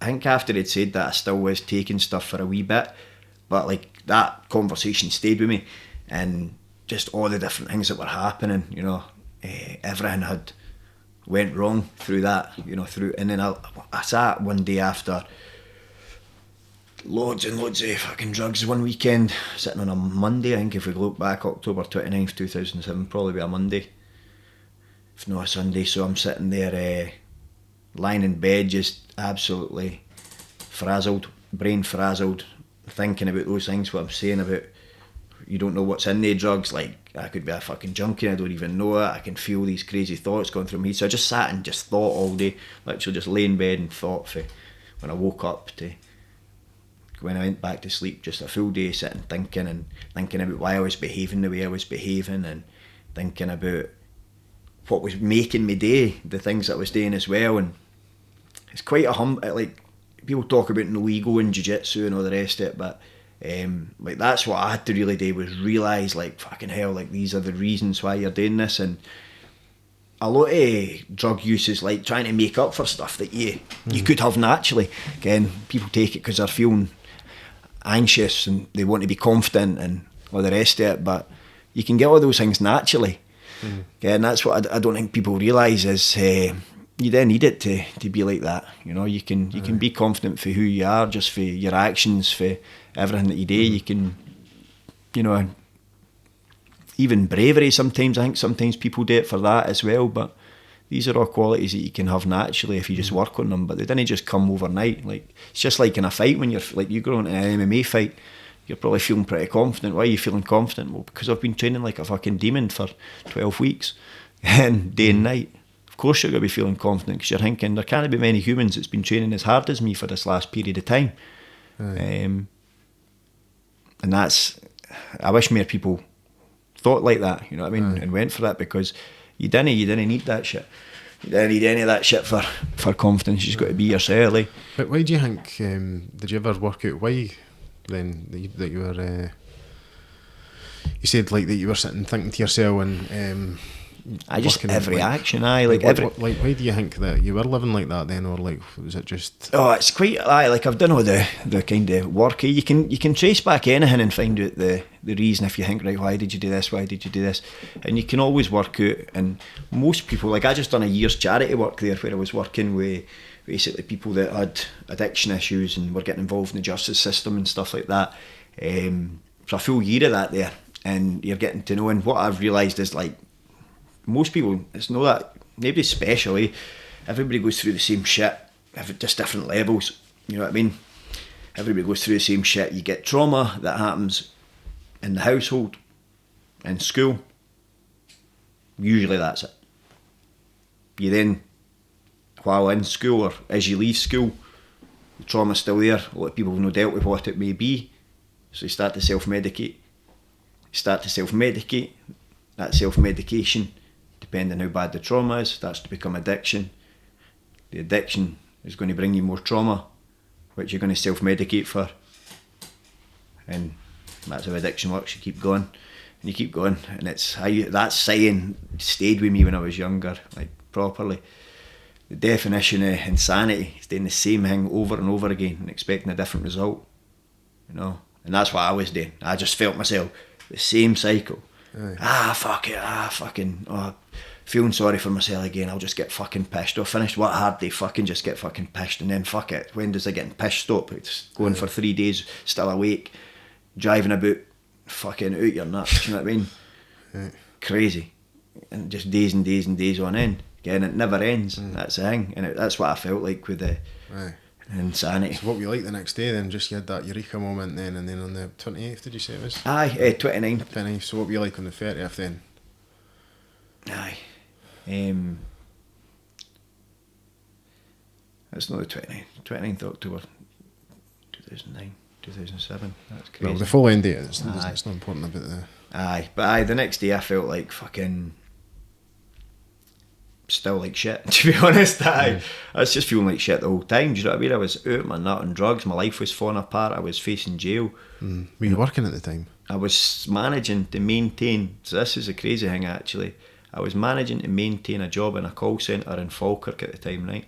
think after he'd said that, I still was taking stuff for a wee bit, but like, that conversation stayed with me, and just all the different things that were happening, you know, everything had went wrong through that, you know, and then I sat one day after loads and loads of fucking drugs one weekend, sitting on a Monday. I think if we look back, October 29th 2007, probably be a Monday, if not a Sunday. So I'm sitting there lying in bed just absolutely frazzled, brain frazzled, thinking about those things, what I'm saying about you don't know what's in the drugs, like I could be a fucking junkie, I don't even know it, I can feel these crazy thoughts going through me. So I just sat and just thought all day, literally just lay in bed and thought for when I woke up to when I went back to sleep, just a full day sitting thinking about why I was behaving the way I was behaving, and thinking about what was making me do the things I was doing as well. And it's quite a like people talk about no ego in jiu-jitsu and all the rest of it, but like that's what I had to really do, was realise like fucking hell, like these are the reasons why you're doing this. And a lot of drug use is like trying to make up for stuff that you could have naturally. Again, people take it because they're feeling anxious and they want to be confident and all the rest of it, but you can get all those things naturally. Again, that's what I don't think people realise is you then need it to be like that. You know, you can be confident for who you are, just for your actions, for everything that you do. You can, you know, even bravery sometimes. I think sometimes people do it for that as well, but these are all qualities that you can have naturally if you just work on them, but they didn't just come overnight. Like it's just like in a fight, when you're like you go into an MMA fight, you're probably feeling pretty confident. Why are you feeling confident? Well, because I've been training like a fucking demon for 12 weeks and day and night. Of course you're going to be feeling confident, because you're thinking there can't be many humans that's been training as hard as me for this last period of time. And that's, I wish more people thought like that, you know what I mean, and went for that, because you didn't need that shit. You didn't need any of that shit for confidence. You just got to be yourself. Like. But why do you think, did you ever work out why then that you were, you said like that you were sitting thinking to yourself and I just every like, action why do you think that you were living like that then, or like was it just? Oh, it's quite like I've done all the kind of work. You can trace back anything and find out the reason if you think, right, why did you do this, and you can always work out. And most people, like I just done a year's charity work there where I was working with basically people that had addiction issues and were getting involved in the justice system and stuff like that. So a full year of that there, and you're getting to know. And what I've realised is like, most people, it's not that nobody's special, eh? Everybody goes through the same shit, just different levels, you know what I mean? Everybody goes through the same shit. You get trauma that happens in the household, in school, usually that's it. You then, while in school or as you leave school, the trauma's still there. A lot of people have not dealt with what it may be, so you start to self-medicate. That self-medication, depending on how bad the trauma is, starts to become addiction. The addiction is going to bring you more trauma, which you're going to self-medicate for. And that's how addiction works. You keep going, and you keep going. And it's how that saying stayed with me when I was younger, like properly. The definition of insanity is doing the same thing over and over again and expecting a different result. You know? And that's what I was doing. I just felt myself, the same cycle. Fuck it, feeling sorry for myself again, I'll just get fucking pissed. I've finished what hard day, fucking just get fucking pissed, and then fuck it, when does I getting pissed stop? It's going for 3 days, still awake, driving about, fucking out your nuts, you know what I mean? Crazy. And just days and days and days on end. Again, it never ends, that's the thing, and that's what I felt like with the insanity. So what were you like the next day then? Just you had that eureka moment then, and then on the 28th, did you say it was? Aye, 29th. 29th. So what were you like on the 30th then? Aye. It's not the 29th October 2009, 2007. That's crazy. Well, the full end date, it's not important about the... Aye, but the next day I felt like fucking... still like shit, to be honest. I was just feeling like shit the whole time. Do you know what I mean? I was out my nut on drugs, my life was falling apart, I was facing jail. Were you working at the time? I was managing to maintain, so this is a crazy thing actually, I was managing to maintain a job in a call centre in Falkirk at the time, right?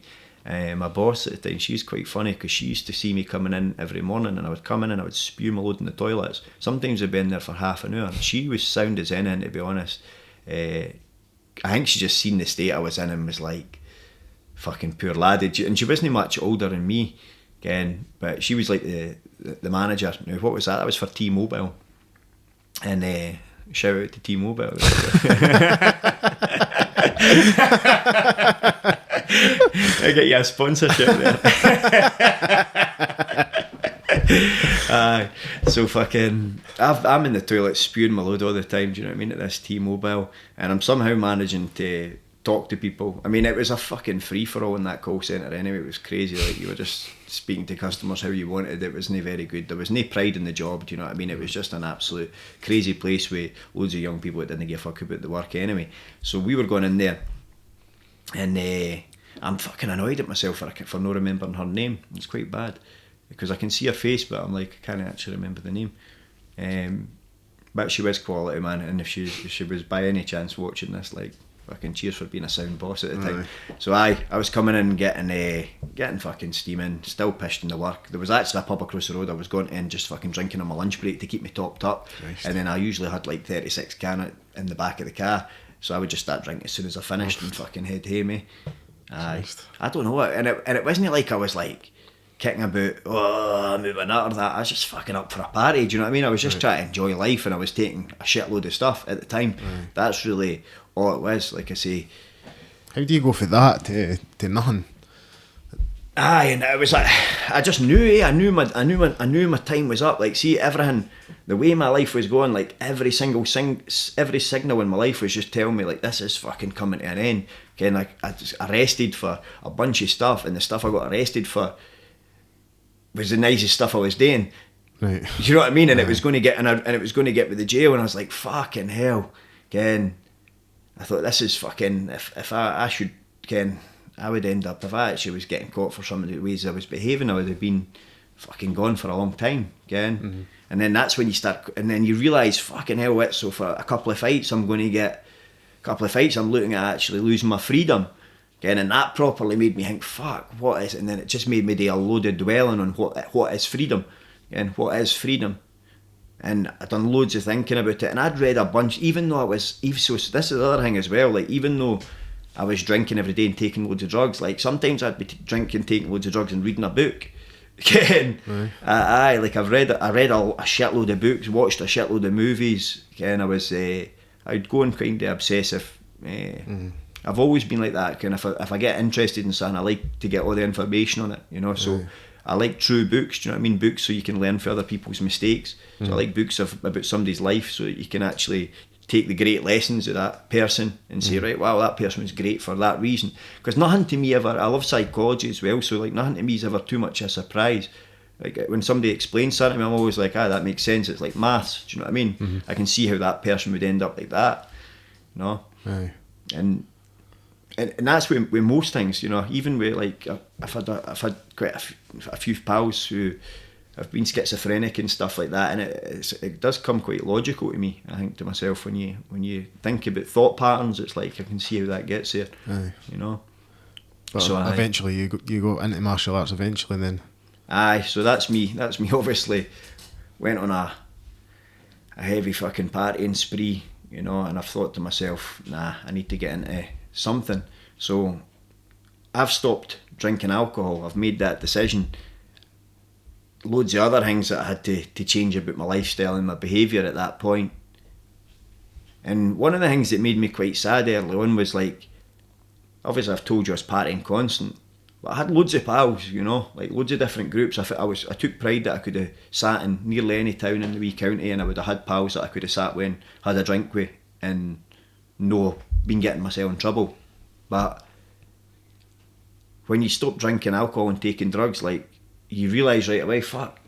My boss at the time, she was quite funny because she used to see me coming in every morning, and I would come in and I would spew my load in the toilets. Sometimes I'd be in there for half an hour. She was sound as anything, to be honest. I think she just seen the state I was in and was like, fucking poor lad. And she wasn't much older than me, again, but she was like the manager. Now, what was that? That was for T-Mobile. And shout out to T-Mobile. I get you a sponsorship there. So fucking, I'm in the toilet spewing my load all the time, do you know what I mean, at this T-Mobile, and I'm somehow managing to talk to people. I mean, it was a fucking free-for-all in that call centre anyway. It was crazy. Like, you were just speaking to customers how you wanted. It wasn't very good. There was no pride in the job, do you know what I mean? It was just an absolute crazy place with loads of young people that didn't give a fuck about the work anyway. So we were going in there, and I'm fucking annoyed at myself for not remembering her name. It's quite bad, because I can see her face, but I'm like, I can't actually remember the name. But she was quality, man, and if she was by any chance watching this, like, fucking cheers for being a sound boss at the time. So I was coming in getting fucking steaming, still pissed in the work. There was actually a pub across the road I was going in, just fucking drinking on my lunch break to keep me topped up. Christ. And then I usually had like 36 can in the back of the car, so I would just start drinking as soon as I finished and fucking head home. I don't know, and it wasn't like I was like kicking about, moving that or that. I was just fucking up for a party, do you know what I mean? I was just trying to enjoy life, and I was taking a shitload of stuff at the time. That's really all it was, like I say. How do you go from that to nothing? And it was like, I just knew, I knew my time was up. Like, see, everything, the way my life was going, like every signal in my life was just telling me, like, this is fucking coming to an end. Again, like, I was arrested for a bunch of stuff, and the stuff I got arrested for was the nicest stuff I was doing. Right. Do you know what I mean? And it was going to get, and it was going to get me the jail, and I was like, fucking hell. Again, I thought, this is fucking, if I should, again, I would end up, if I actually was getting caught for some of the ways I was behaving, I would have been fucking gone for a long time, again. And then that's when you start, and then you realise, fucking hell, so for a couple of fights, I'm looking at actually losing my freedom. Again, and that properly made me think, fuck, what is it? And then it just made me do a load of dwelling on what is freedom. Again, what is freedom? And I'd done loads of thinking about it, and I'd read a bunch, even though I was, so this is the other thing as well, like, even though I was drinking every day and taking loads of drugs, like, sometimes I'd be drinking, taking loads of drugs and reading a book. Again, like, I read a shitload of books, watched a shitload of movies. Again, I'd go on kind of obsessive. I've always been like that, and if I get interested in something, I like to get all the information on it, you know, so I like true books, do you know what I mean? Books so you can learn from other people's mistakes. So I like books about somebody's life, so that you can actually take the great lessons of that person and say, right, wow, that person was great for that reason. Because nothing to me ever, I love psychology as well, so like nothing to me is ever too much a surprise. Like when somebody explains something to me, I'm always like, that makes sense. It's like maths, do you know what I mean? I can see how that person would end up like that, you know? And that's with most things, you know. Even with, like, I've had quite a few pals who have been schizophrenic and stuff like that, and it does come quite logical to me. I think to myself, when you think about thought patterns, it's like I can see how that gets there, you know. But so eventually you go into martial arts eventually, then. So that's me. Obviously, went on a heavy fucking partying spree, you know, and I've thought to myself, nah, I need to get into something. So I've stopped drinking alcohol. I've made that decision. Loads of other things that I had to change about my lifestyle and my behaviour at that point. And one of the things that made me quite sad early on was, like, obviously I've told you I was partying constant, but I had loads of pals, you know, like loads of different groups. I took pride that I could have sat in nearly any town in the wee county, and I would have had pals that I could have sat with, had a drink with, and been getting myself in trouble. But when you stop drinking alcohol and taking drugs, like, you realise right away, fuck,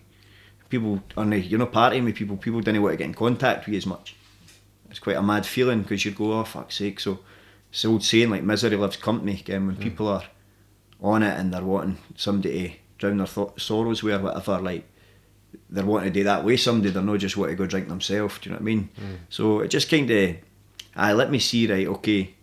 people you're not partying with people didn't want to get in contact with you as much. It's quite a mad feeling, because you go, oh fuck's sake. So it's the old saying, like, misery loves company. Again, when people are on it and they're wanting somebody to drown their sorrows with or whatever, like, they're wanting to do that with somebody, they're not just wanting to go drink themselves, do you know what I mean? So it just kind of, let me see, right, okay,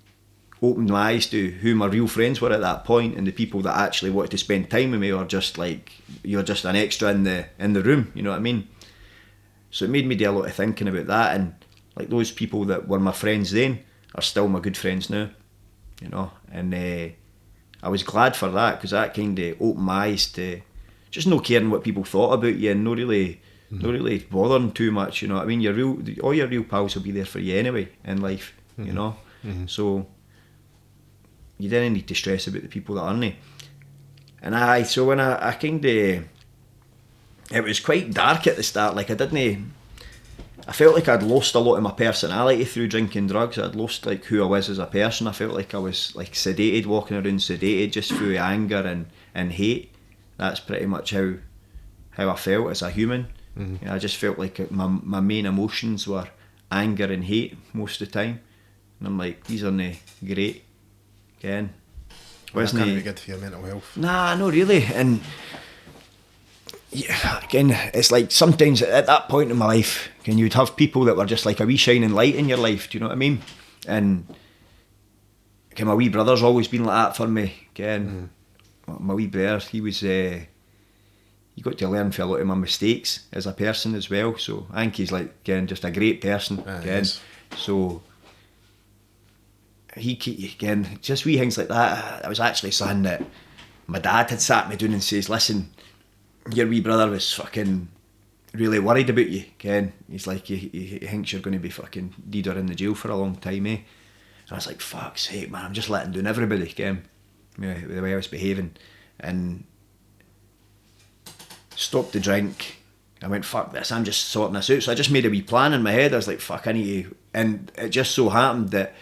opened my eyes to who my real friends were at that point, and the people that actually wanted to spend time with me, or just like, you're just an extra in the room, you know what I mean? So it made me do a lot of thinking about that, and like those people that were my friends then are still my good friends now, you know, and I was glad for that, because that kind of opened my eyes to just not caring what people thought about you, and not really bothering too much, you know what I mean? All your real pals will be there for you anyway in life, you know. So you didn't need to stress about the people that aren't. And so when I kind of, it was quite dark at the start. Like I felt like I'd lost a lot of my personality through drinking drugs. I'd lost like who I was as a person. I felt like I was like sedated, walking around sedated, just through anger and hate. That's pretty much how I felt as a human. Mm-hmm. I just felt like my main emotions were anger and hate most of the time. And I'm like, these aren't great. Again, that can't be good for your mental health. Nah, not really. And yeah, again, it's like sometimes at that point in my life, you'd have people that were just like a wee shining light in your life. Do you know what I mean? And my wee brother's always been like that for me. Again, my wee brother, he got to learn from a lot of my mistakes as a person as well. So I think he's like, again, just a great person. Again, so again, just wee things like that. I was actually saying that my dad had sat me down and says, listen, your wee brother was fucking really worried about you. Again, he's like, he thinks you're going to be fucking dead or in the jail for a long time, eh? And I was like, fuck's sake, man, I'm just letting down everybody, again, the way I was behaving. And stopped the drink. I went, fuck this, I'm just sorting this out. So I just made a wee plan in my head. I was like, fuck, I need to. And it just so happened that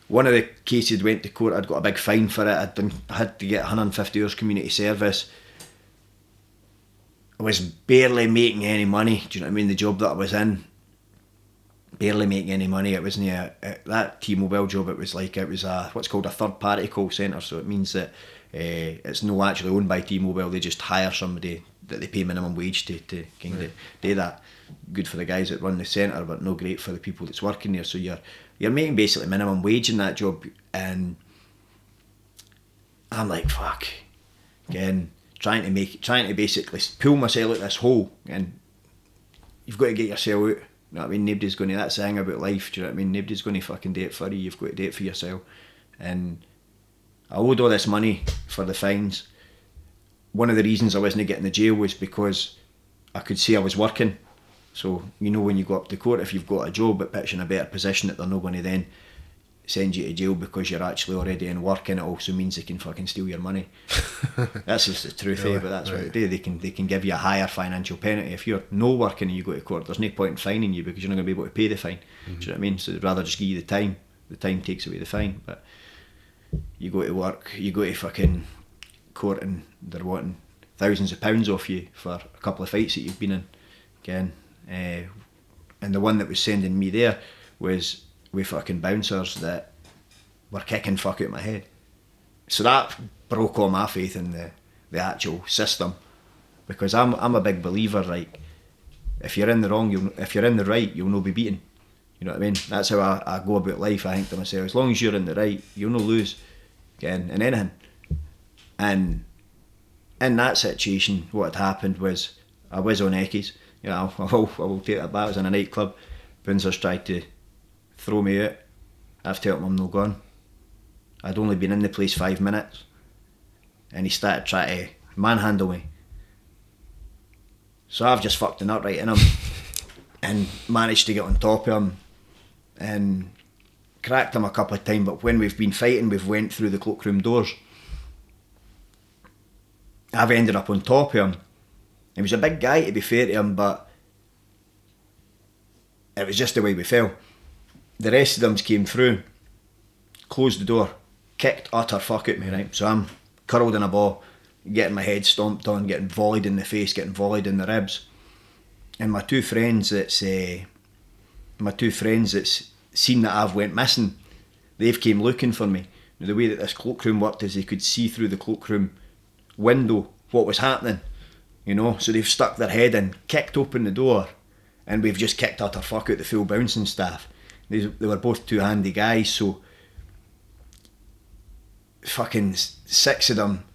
one of the cases went to court. I'd got a big fine for it. I had to get 150 hours community service. I was barely making any money. Do you know what I mean? The job that I was in, barely making any money. It wasn't that T-Mobile job. It was what's called a third party call centre. So it means that it's not actually owned by T-Mobile. They just hire somebody that they pay minimum wage to kind of do that. Good for the guys that run the centre, but no great for the people that's working there. So you're making basically minimum wage in that job, and I'm like, fuck, again, trying to basically pull myself out of this hole. And you've got to get yourself out. You know what I mean? Nobody's going to. That's the thing about life. Do you know what I mean? Nobody's going to fucking do it for you. You've got to do it for yourself. And I owed all this money for the fines. One of the reasons I wasn't getting the jail was because I could see I was working. So, when you go up to court, if you've got a job, it puts you in a better position that they're not going to then send you to jail because you're actually already in work, and it also means they can fucking steal your money. That's just the truth, really? But that's right. What they do. They can give you a higher financial penalty. If you're no working and you go to court, there's no point in fining you because you're not going to be able to pay the fine. Mm-hmm. Do you know what I mean? So they'd rather just give you the time. The time takes away the fine. But you go to work, you go to fucking court, and they're wanting thousands of pounds off you for a couple of fights that you've been in. Again, and the one that was sending me there was with fucking bouncers that were kicking fuck out my head. So that broke all my faith in the actual system, because I'm a big believer, like, if you're in the wrong, if you're in the right, you'll not be beaten. You know what I mean? That's how I go about life. I think to myself, as long as you're in the right, you'll not lose again in anything. And in that situation, what had happened was I was on Eckies. I will take that back. I was in a nightclub. Bouncers tried to throw me out. I've told him I'm not gone. I'd only been in the place 5 minutes, and he started trying to manhandle me. So I've just fucked the nut right in him and managed to get on top of him and cracked him a couple of times. But when we've been fighting, we've went through the cloakroom doors. I've ended up on top of him. He was a big guy, to be fair to him, but it was just the way we fell. The rest of them came through, closed the door, kicked utter fuck at me, right? So I'm curled in a ball, getting my head stomped on, getting volleyed in the face, getting volleyed in the ribs. And my two friends that's seen that I've went missing, they've came looking for me. Now, the way that this cloakroom worked is they could see through the cloakroom window what was happening. So they've stuck their head in, kicked open the door, and we've just kicked utter fuck out the full bouncing staff. They were both two handy guys, so fucking 6 of them,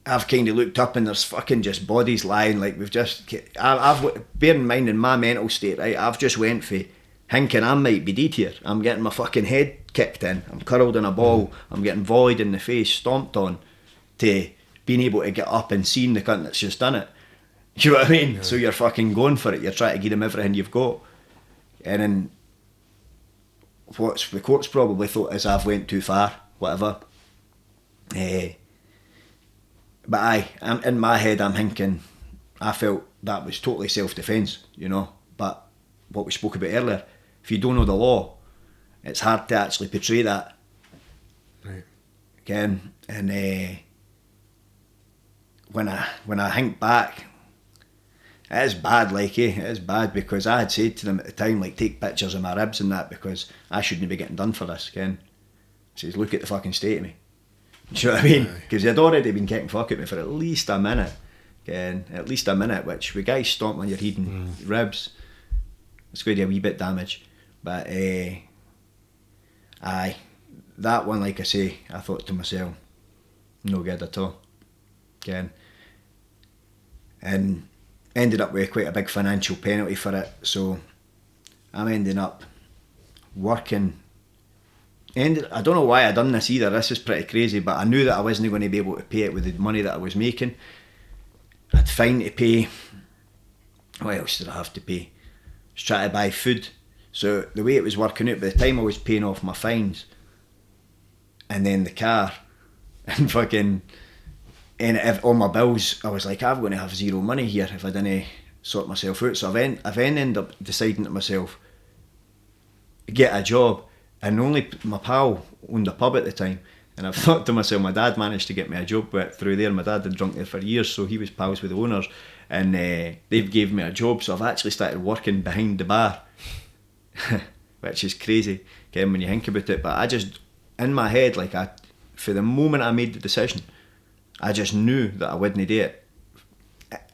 I've kind of looked up and there's fucking just bodies lying, like we've just, I've bear in mind in my mental state, right, I've just went for thinking I might be dead here. I'm getting my fucking head kicked in, I'm curled in a ball, I'm getting volleyed in the face, stomped on, to being able to get up and seeing the cunt that's just done it. You know what I mean? Yeah. So you're fucking going for it. You're trying to give them everything you've got. And then what the courts probably thought is I've went too far. whatever. But in my head I'm thinking, I felt that was totally self-defence, you know. But what we spoke about earlier, if you don't know the law, it's hard to actually portray that. Right. Again, and when I think back, it is bad, like, it is bad, because I had said to them at the time, like, take pictures of my ribs and that, because I shouldn't be getting done for this, again. He says, look at the fucking state of me. Do you know what I mean? Because he'd already been kicking fuck at me for at least a minute, again, at least a minute, which with guys stomping on your head and ribs, it's going to be a wee bit damage. But aye, that one, like I say, I thought to myself, no good at all, again. And ended up with quite a big financial penalty for it, so I'm ending up working. I don't know why I done this either, this is pretty crazy, but I knew that I wasn't going to be able to pay it with the money that I was making. I had fine to pay. What else did I have to pay? I was trying to buy food. So the way it was working out, by the time I was paying off my fines and then the car and fucking, and if all my bills, I was like, I'm going to have zero money here if I didn't sort myself out. So I then ended up deciding to myself, get a job. And only my pal owned a pub at the time, and I've thought to myself, my dad managed to get me a job through there. My dad had drunk there for years, so he was pals with the owners, and they've gave me a job, so I've actually started working behind the bar, which is crazy, again, when you think about it. But I just, in my head, like, for the moment I made the decision, I just knew that I wouldn't do it.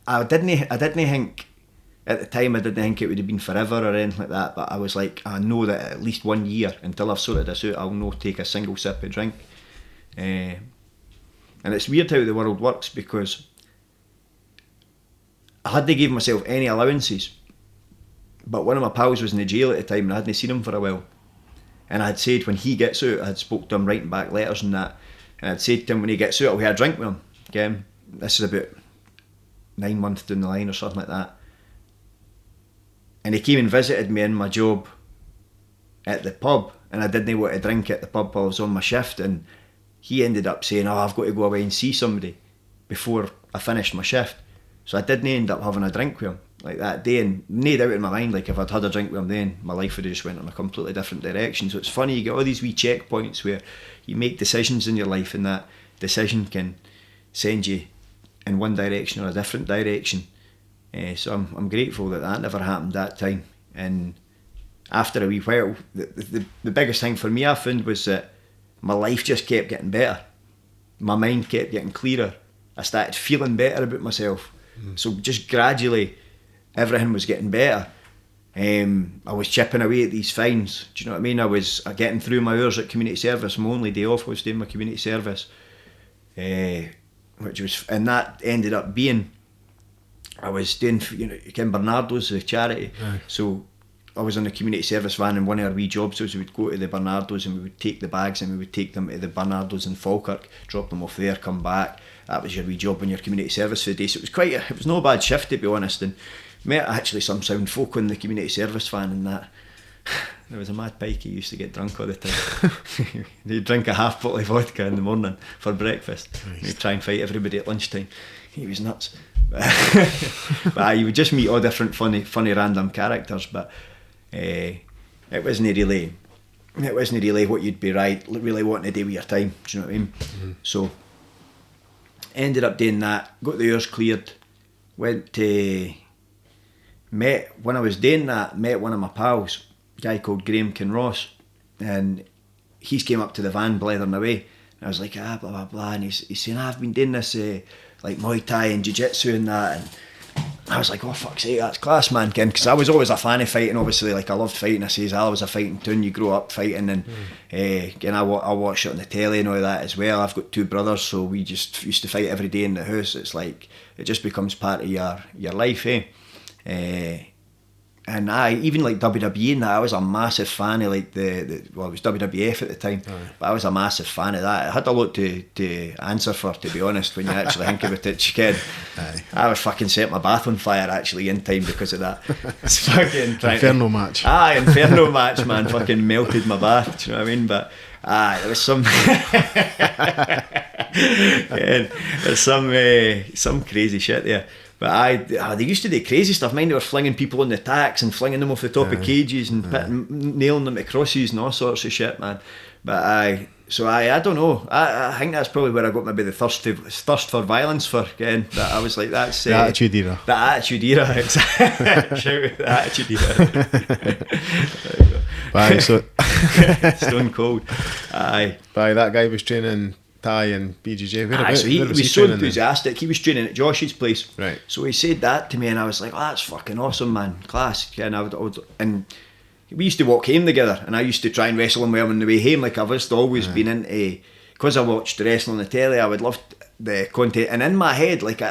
I didn't think, at the time, I didn't think it would have been forever or anything like that, but I was like, I know that at least 1 year, until I've sorted this out, I'll not take a single sip of drink. And it's weird how the world works, because I hadn't given myself any allowances, but one of my pals was in the jail at the time and I hadn't seen him for a while, and I had said when he gets out, I had spoke to him writing back letters and that, and I'd said to him when he gets out I'll have a drink with him. Again, this is about 9 months down the line or something like that. And he came and visited me in my job at the pub, and I didn't want to drink at the pub while I was on my shift, and he ended up saying, oh, I've got to go away and see somebody before I finished my shift. So I didn't end up having a drink with him like that day, and no doubt in my mind, like, if I'd had a drink with him then, my life would have just went in a completely different direction. So it's funny, you get all these wee checkpoints where you make decisions in your life, and that decision can send you in one direction or a different direction. So I'm grateful that never happened that time. And after a wee while, the biggest thing for me I found was that my life just kept getting better. My mind kept getting clearer. I started feeling better about myself. So just gradually, everything was getting better. I was chipping away at these fines. Do you know what I mean? I was getting through my hours at community service. My only day off was doing my community service, which was, and that ended up being, I was doing, you know, Ken Bernardo's, the charity. Aye. So I was on the community service van, and one of our wee jobs was we would go to the Bernardo's and we would take the bags and we would take them to the Bernardo's in Falkirk, drop them off there, come back. That was your wee job on your community service for the day. So it was no bad shift, to be honest, and met actually some sound folk on the community service van and that. There was a mad pike who used to get drunk all the time. He'd drink a half bottle of vodka in the morning for breakfast. Nice. He'd try and fight everybody at lunchtime. He was nuts. But you would just meet all different funny random characters, but it wasn't really what you'd be really wanting to do with your time. Do you know what I mean? Mm-hmm. So ended up doing that, got the hours cleared, when I was doing that, met one of my pals, a guy called Graham Kinross, and he came up to the van blethering away, and I was like, blah blah blah, and he's saying, I've been doing this like Muay Thai and Jiu-Jitsu and that, and I was like, oh fuck's sake, that's class, man, Ken, because I was always a fan of fighting. Obviously, like, I loved fighting. I says I was a fighting toon. You grow up fighting, and again, I watch it on the telly and all that as well. I've got two brothers, so we just used to fight every day in the house. It's like, it just becomes part of your life, and even like WWE and that, I was a massive fan of, like, it was WWF at the time, but I was a massive fan of that. I had a lot to answer for, to be honest, when you actually think about it. Kid, I was fucking set my bath on fire actually in time because of that. It's fucking Inferno match. Inferno match, man. Fucking melted my bath. Do you know what I mean? But There was some there's some crazy shit there. But they used to do crazy stuff. Mind, they were flinging people on the tacks and flinging them off the top of cages and nailing them to crosses and all sorts of shit, man. But I don't know. I think that's probably where I got maybe the thirst for violence for again. That I was like, that's the attitude era. The attitude era, exactly. Shout out the attitude era. Aye, so Stone cold. Aye. That guy was training Thai and BJJ. So he was so enthusiastic. He was training at Josh's place. Right. So he said that to me, and I was like, "Oh, that's fucking awesome, man! Class." And and we used to walk home together, and I used to try and wrestle him with him on the way home. Like I've just always been into, because I watched wrestling on the telly. I would love the content, and in my head, like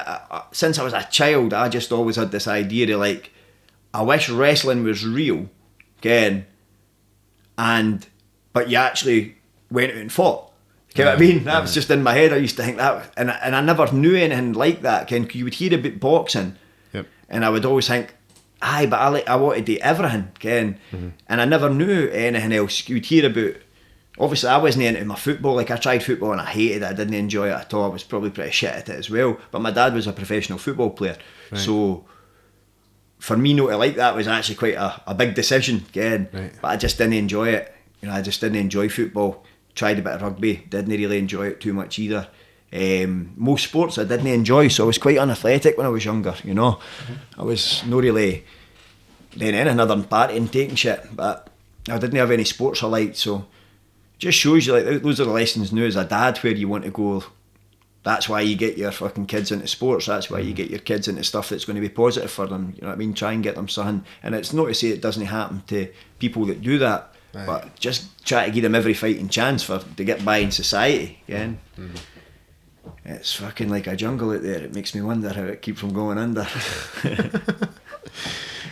since I was a child, I just always had this idea of like, I wish wrestling was real, again, but you actually went out and fought. You know what I mean? That was just in my head. I used to think that, and I never knew anything like that. You would hear about boxing, and I would always think, aye, but I want to do everything, and I never knew anything else. You would hear about, obviously I wasn't into my football. Like I tried football and I hated it. I didn't enjoy it at all. I was probably pretty shit at it as well. But my dad was a professional football player, so for me not to like that was actually quite a big decision, But I just didn't enjoy it. I just didn't enjoy football. Tried a bit of rugby, didn't really enjoy it too much either. Most sports I didn't enjoy, so I was quite unathletic when I was younger, I was not really doing anything other than partying, taking shit, but I didn't have any sports I liked, so it just shows you, like, those are the lessons now as a dad, where you want to go. That's why you get your fucking kids into sports, that's why you get your kids into stuff that's going to be positive for them, you know what I mean? Try and get them something, and it's not to say it doesn't happen to people that do that, but just try to give them every fighting chance to get by in society again. It's fucking like a jungle out there. It makes me wonder how it keeps from going under.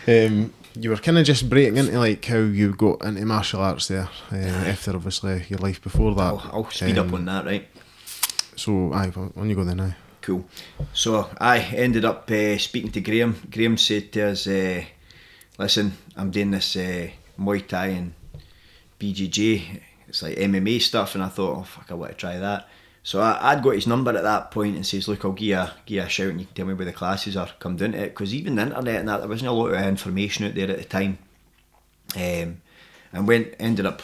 You were kind of just breaking into like how you got into martial arts there, after obviously your life before that. I'll speed up on that, right? So on you go then now. Cool. So I ended up speaking to Graham. Graham said to us, listen, I'm doing this Muay Thai and BJJ, it's like MMA stuff, and I thought, oh fuck, I want to try that. So I'd got his number at that point and says, look, I'll give you a shout and you can tell me where the classes are, come down to it, because even the internet and that, there wasn't a lot of information out there at the time. And ended up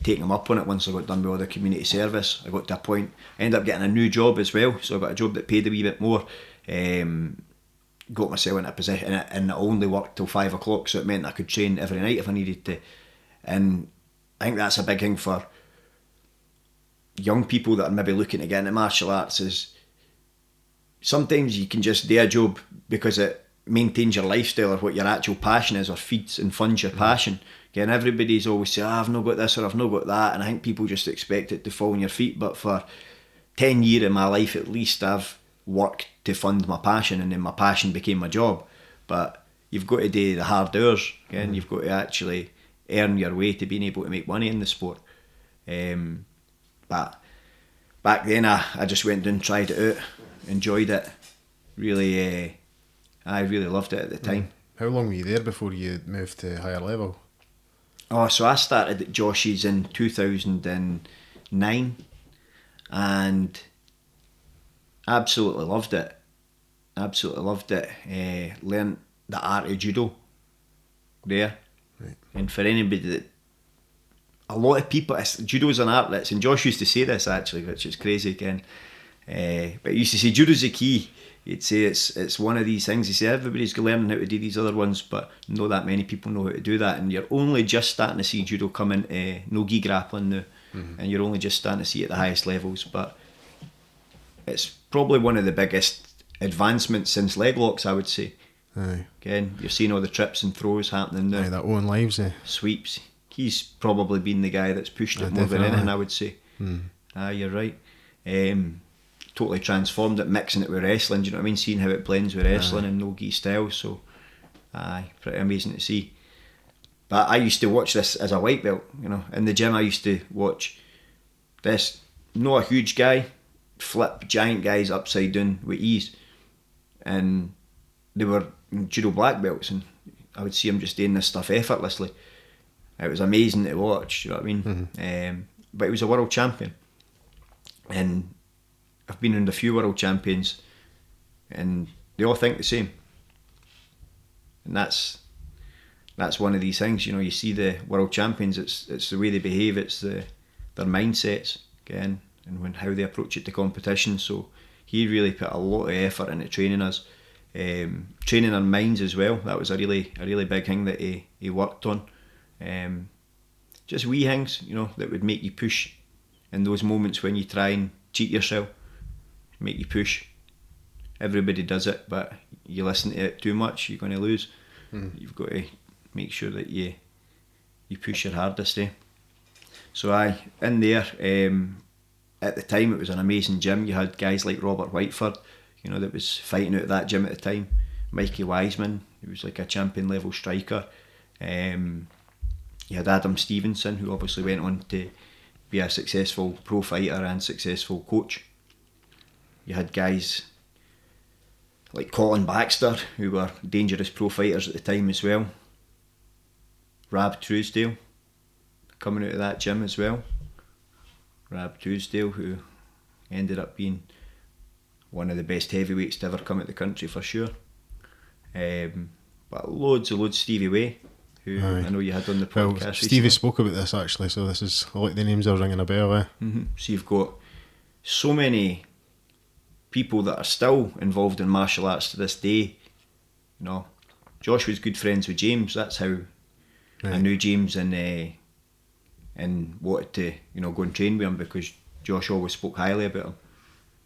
taking him up on it once I got done with all the community service. I got to a point, I ended up getting a new job as well, so I got a job that paid a wee bit more. Got myself in a position, and I only worked till 5 o'clock, so it meant I could train every night if I needed to. And I think that's a big thing for young people that are maybe looking to get into martial arts, is sometimes you can just do a job because it maintains your lifestyle or what your actual passion is, or feeds and funds your passion. Again, everybody's always saying, I've not got this or I've not got that, and I think people just expect it to fall on your feet. But for 10 years of my life at least, I've worked to fund my passion, and then my passion became my job. But you've got to do the hard hours, again, you've got to actually earn your way to being able to make money in the sport. But back then I just went and tried it out, enjoyed it, really, I really loved it at the time. How long were you there before you moved to higher level? Oh, so I started at Josh's in 2009 and absolutely loved it. Learned the art of judo there. Right. And for anybody that, a lot of people, judo's an art, and Josh used to say this actually, which is crazy again, but he used to say judo's the key. He'd say it's one of these things. He said everybody's learning how to do these other ones, but not that many people know how to do that, and you're only just starting to see judo come into no-gi grappling now, and you're only just starting to see it at the highest levels, but it's probably one of the biggest advancements since leg locks, I would say. Aye. Again, you're seeing all the trips and throws happening now. Aye, that Owen Lives, sweeps. He's probably been the guy that's pushed it more than anything, I would say. You're right. Totally transformed it, mixing it with wrestling, do you know what I mean? Seeing how it blends with wrestling and no-gi style, so pretty amazing to see. But I used to watch this as a white belt, in the gym I used to watch this, not a huge guy, flip giant guys upside down with ease, and they were judo black belts, and I would see them just doing this stuff effortlessly. It was amazing to watch, you know what I mean? but he was a world champion, and I've been around a few world champions, and they all think the same, and that's one of these things. You know, you see the world champions, it's the way they behave, it's their mindsets again, and how they approach it to competition. So he really put a lot of effort into training us, training our minds as well. That was a really big thing that he worked on. Just wee things, you know, that would make you push in those moments when you try and cheat yourself, make you push. Everybody does it, but you listen to it too much, you're going to lose. You've got to make sure that you push your hardest. So in there, at the time it was an amazing gym. You had guys like Robert Whiteford, you know, that was fighting out of that gym at the time. Mikey Wiseman, who was like a champion level striker. You had Adam Stevenson, who obviously went on to be a successful pro fighter and successful coach. You had guys like Colin Baxter, who were dangerous pro fighters at the time as well. Rab Truesdale, coming out of that gym as well. Rab Truesdale, who ended up being one of the best heavyweights to ever come out of the country for sure. But loads Stevie Way, who I know you had on the podcast. Well, Stevie spoke about this actually, so this is a lot of the names are ringing a bell. So you've got so many people that are still involved in martial arts to this day. You know, Josh was good friends with James. That's how I knew James, and wanted to, you know, go and train with him, because Josh always spoke highly about him.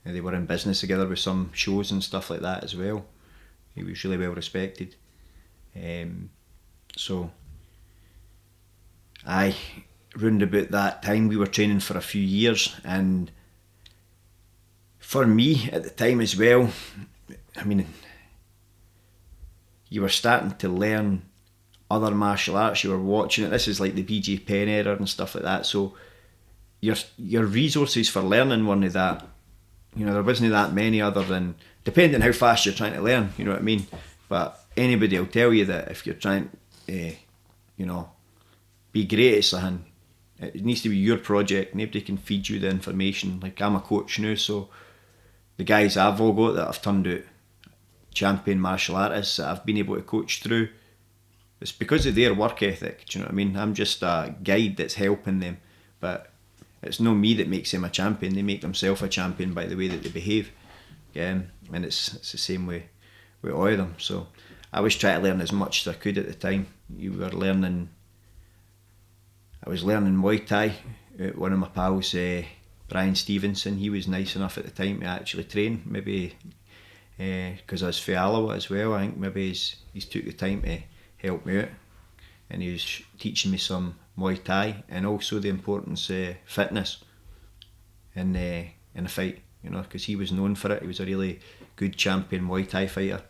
And they were in business together with some shows and stuff like that as well. He was really well respected. So round about that time we were training for a few years, and for me at the time as well, I mean, you were starting to learn other martial arts, you were watching it. This is like the BJ Penn era and stuff like that, so your resources for learning weren't that, you know, there wasn't that many, other than depending on how fast you're trying to learn, you know what I mean. But anybody will tell you that if you're trying to, you know, be great at something, it needs to be your project. Nobody can feed you the information. Like, I'm a coach now, so the guys I've all got that I've turned out champion martial artists that I've been able to coach through, it's because of their work ethic. Do you know what I mean? I'm just a guide that's helping them, but it's not me that makes them a champion. They make themselves a champion by the way that they behave. And it's the same way with all of them. So I was trying to learn as much as I could at the time. I was learning Muay Thai. One of my pals, Brian Stevenson, he was nice enough at the time to actually train, maybe because I was from Alloa as well. I think maybe he's took the time to help me out, and he was teaching me some Muay Thai, and also the importance of fitness in a fight, you know, because he was known for it. He was a really good champion Muay Thai fighter,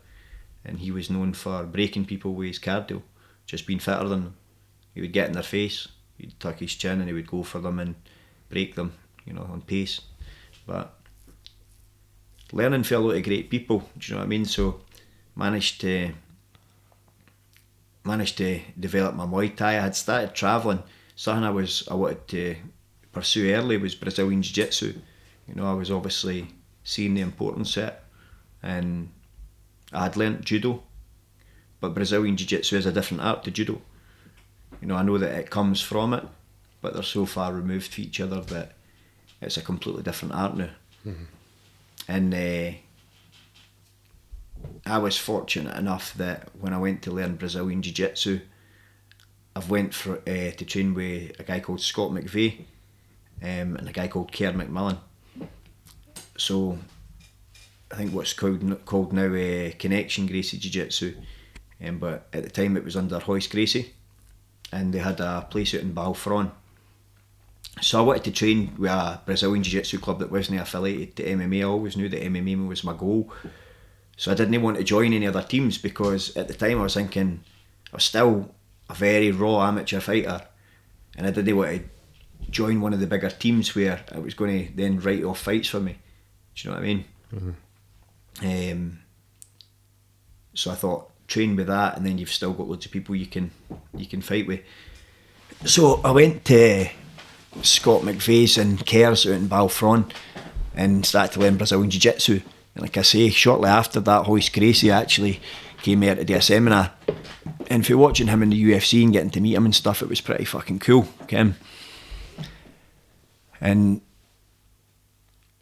and he was known for breaking people with his cardio, just being fitter than them. He would get in their face, he'd tuck his chin, and he would go for them and break them, you know, on pace. But learning from a lot of great people, do you know what I mean? So managed to develop my Muay Thai. I had started travelling. Something I wanted to pursue early was Brazilian Jiu-Jitsu. You know, I was obviously seeing the importance of it, and I had learnt judo, but Brazilian Jiu-Jitsu is a different art to judo. You know, I know that it comes from it, but they're so far removed from each other that it's a completely different art now. And I was fortunate enough that when I went to learn Brazilian Jiu-Jitsu, I've went to train with a guy called Scott McVeigh and a guy called Kerr McMillan. So I think what's called now Connection Gracie Jiu-Jitsu, but at the time it was under Hoist Gracie, and they had a place out in Balfron. So I wanted to train with a Brazilian Jiu-Jitsu club that wasn't affiliated to MMA. I always knew that MMA was my goal. So I didn't want to join any other teams, because at the time I was thinking I was still a very raw amateur fighter, and I didn't want to join one of the bigger teams where I was going to then write off fights for me. Do you know what I mean? So I thought, train with that, and then you've still got loads of people you can fight with. So I went to Scott McVeigh's and Kerr's out in Balfron and started to learn Brazilian Jiu-Jitsu. And like I say, shortly after that, Hoist Gracie actually came here to do a seminar. And for watching him in the UFC and getting to meet him and stuff, it was pretty fucking cool. Okay? And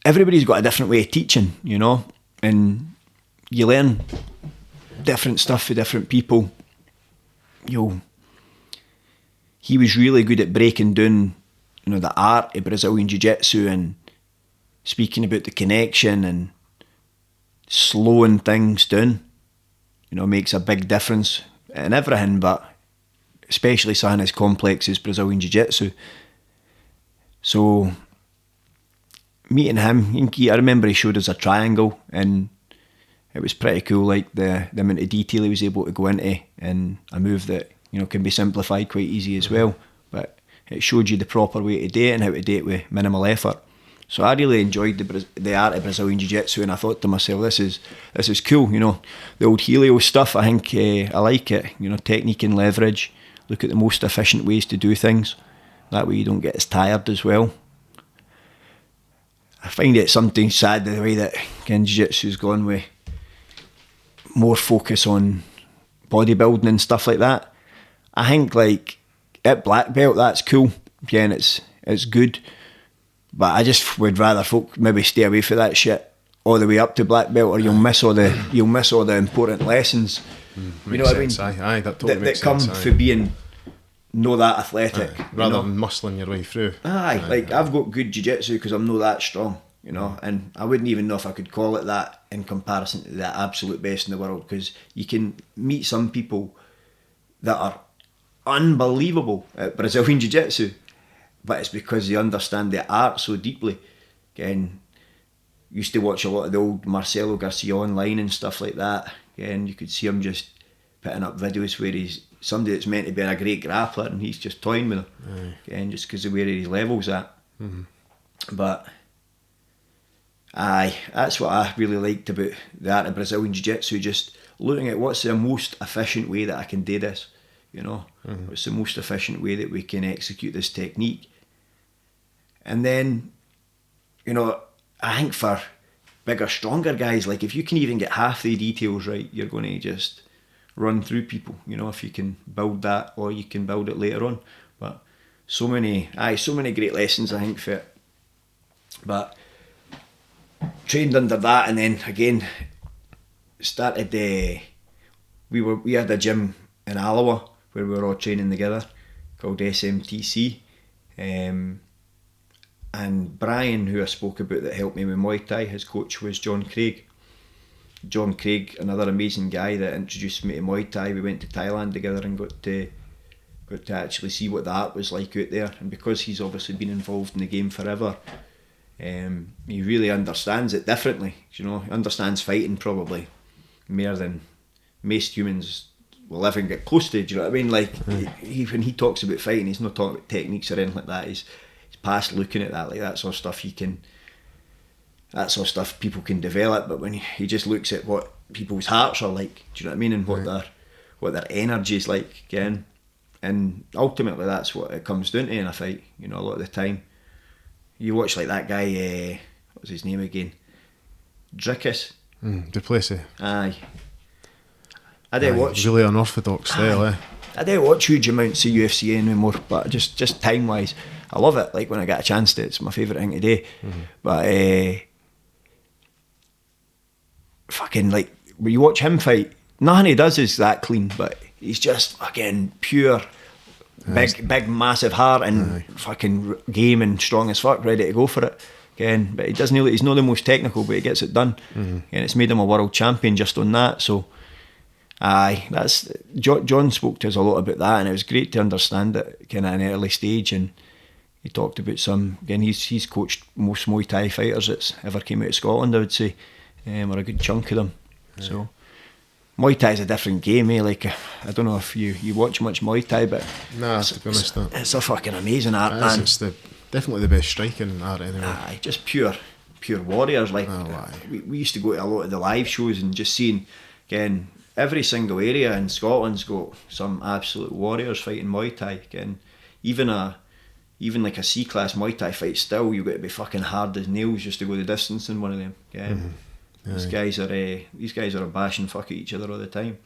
everybody's got a different way of teaching, you know, and you learn different stuff for different people. He was really good at breaking down, you know, the art of Brazilian Jiu-Jitsu and speaking about the connection and slowing things down, you know, makes a big difference in everything, but especially something as complex as Brazilian Jiu-Jitsu. So meeting him, I remember he showed us a triangle and it was pretty cool, like the amount of detail he was able to go into, and a move that, you know, can be simplified quite easy as well, but it showed you the proper way to do it and how to do it with minimal effort. So I really enjoyed the art of Brazilian Jiu-Jitsu, and I thought to myself, this is cool, you know, the old Helio stuff. I think I like it, you know, technique and leverage, look at the most efficient ways to do things, that way you don't get as tired as well. I find it sometimes sad the way that Jiu-Jitsu's gone with more focus on bodybuilding and stuff like that. I think like at black belt that's cool, again it's good, but I just would rather folk maybe stay away from that shit all the way up to black belt, or you'll miss all the important lessons. You know what I mean? Aye, that totally makes that come sense, for being no that athletic, rather than muscling your way through. Aye, like I've got good jiu-jitsu because I'm not that strong, you know, and I wouldn't even know if I could call it that in comparison to the absolute best in the world, because you can meet some people that are unbelievable at Brazilian Jiu-Jitsu, but it's because they understand the art so deeply. Again, used to watch a lot of the old Marcelo Garcia online and stuff like that. Again, you could see him just putting up videos where he's somebody that's meant to be a great grappler and he's just toying with him. Again, just because of where his level's at. But aye, that's what I really liked about the art of Brazilian Jiu-Jitsu, just looking at what's the most efficient way that I can do this, you know, what's the most efficient way that we can execute this technique. And then, you know, I think for bigger, stronger guys, like if you can even get half the details right, you're going to just run through people, you know, if you can build that, or you can build it later on. But so many great lessons I think for it. But trained under that, and then again started we had a gym in Alloa where we were all training together called SMTC, and Brian, who I spoke about that helped me with Muay Thai, his coach was John Craig, another amazing guy that introduced me to Muay Thai. We went to Thailand together and got to actually see what the art was like out there, and because he's obviously been involved in the game forever, he really understands it differently, you know. He understands fighting probably more than most humans will ever get close to, do you know what I mean? Like he when he talks about fighting, he's not talking about techniques or anything like that. He's past looking at that, like that sort of stuff people can develop. But when he just looks at what people's hearts are like, do you know what I mean, and what their energy is like again, and ultimately that's what it comes down to in a fight, you know. A lot of the time you watch like that guy, what was his name again? Drickus. Duplessis. Aye. I don't watch. Really unorthodox style, eh? I don't watch huge amounts of UFC anymore, but just time wise, I love it. Like when I get a chance to, it's my favourite thing to do. But fucking like when you watch him fight, nothing he does is that clean, but he's just fucking pure. Big massive heart and fucking game and strong as fuck, ready to go for it again. But he's not the most technical, but he gets it done, and it's made him a world champion just on that. So aye, that's John spoke to us a lot about that, and it was great to understand it kind of at an early stage. And he talked about some, again, he's coached most Muay Thai fighters that's ever came out of Scotland, I would say, or a good chunk of them. So Muay Thai is a different game, eh? Like, I don't know if you watch much Muay Thai, but nah, to be honest, it's a fucking amazing art, man. It's definitely the best striking art anyway. Aye, just pure warriors. Like, we used to go to a lot of the live shows and just seeing, again, every single area in Scotland's got some absolute warriors fighting Muay Thai. Again, even a even like a C-class Muay Thai fight, still you've got to be fucking hard as nails just to go the distance in one of them. Yeah. These guys are a bashing fuck at each other all the time.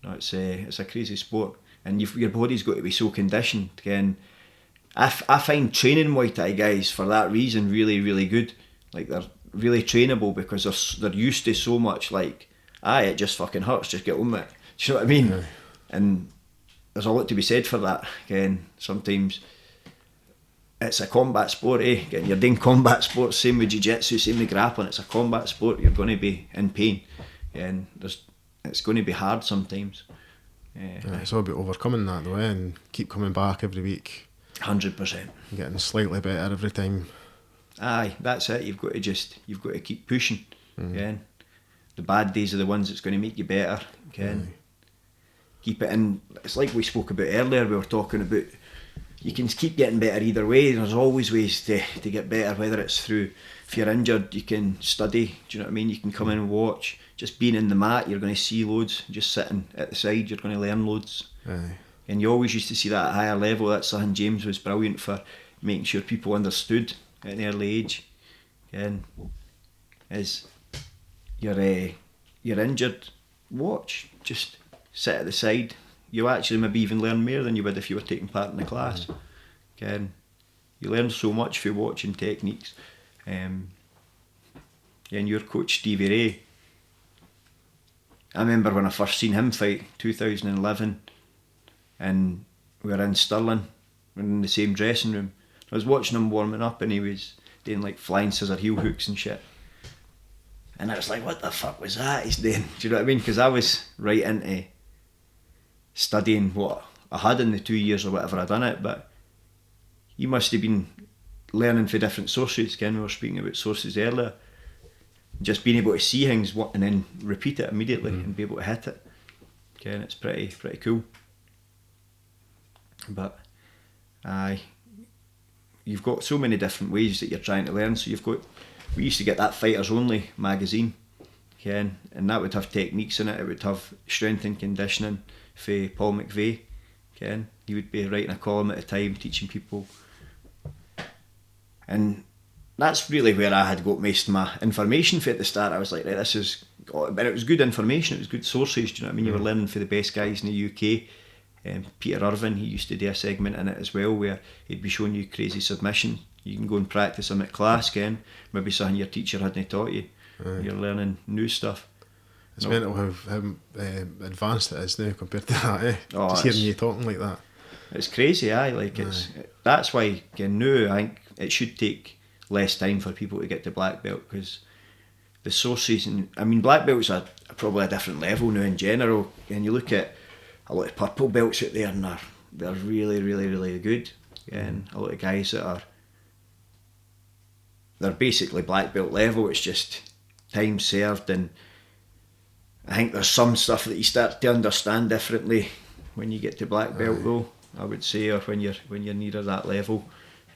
You know, it's a crazy sport, and your body's got to be so conditioned. Again, I find training Muay Thai guys for that reason really, really good. Like, they're really trainable because they're used to so much, like, it just fucking hurts, just get on with it. Do you know what I mean? Yeah. And there's a lot to be said for that. Again, sometimes it's a combat sport, eh? Again, you're doing combat sports, same with jiu-jitsu, same with grappling. It's a combat sport. You're going to be in pain, and it's going to be hard sometimes. It's all about overcoming that though, and keep coming back every week. 100%. Getting slightly better every time. Aye, that's it. You've got to keep pushing. Again, the bad days are the ones that's going to make you better. Again, keep it in. It's like we spoke about earlier. We were talking about, you can keep getting better either way. There's always ways to get better, whether it's through, if you're injured, you can study. Do you know what I mean? You can come in and watch. Just being in the mat, you're going to see loads. Just sitting at the side, you're going to learn loads. And you always used to see that at a higher level. That's something James was brilliant for, making sure people understood at an early age. Again, is you're injured, watch. Just sit at the side. You actually maybe even learn more than you would if you were taking part in the class. Again, you learn so much through watching techniques. And your coach Stevie Ray, I remember when I first seen him fight, 2011, and we were in Stirling, we were in the same dressing room. I was watching him warming up, and he was doing like flying scissor heel hooks and shit. And I was like, what the fuck was that he's doing? Do you know what I mean? Because I was right into studying what I had in the 2 years or whatever I'd done it, but he must have been learning for different sources. Again, we were speaking about sources earlier. Just being able to see things and then repeat it immediately and be able to hit it. Again, it's pretty cool. But you've got so many different ways that you're trying to learn. So we used to get that Fighters Only magazine, again, and that would have techniques in it. It would have strength and conditioning for Paul McVeigh. Again, he would be writing a column at a time, teaching people. And that's really where I had got most of my information for at the start. I was like, right, this is, but it was good information, it was good sources, do you know what I mean? You were learning for the best guys in the UK. Peter Irvin, he used to do a segment in it as well where he'd be showing you crazy submission. You can go and practice them at class, again, maybe something your teacher hadn't taught you. You're learning new stuff. It's mental how advanced it is now compared to that, eh? Just hearing you talking like that. It's crazy, aye. Like, that's why, again, now I think it should take less time for people to get to black belt, because the sources, and I mean, black belts are probably a different level now in general, and you look at a lot of purple belts out there and they're really, really, really good, and a lot of guys that they're basically black belt level. It's just time served, and I think there's some stuff that you start to understand differently when you get to black belt though, I would say, or when you're nearer that level.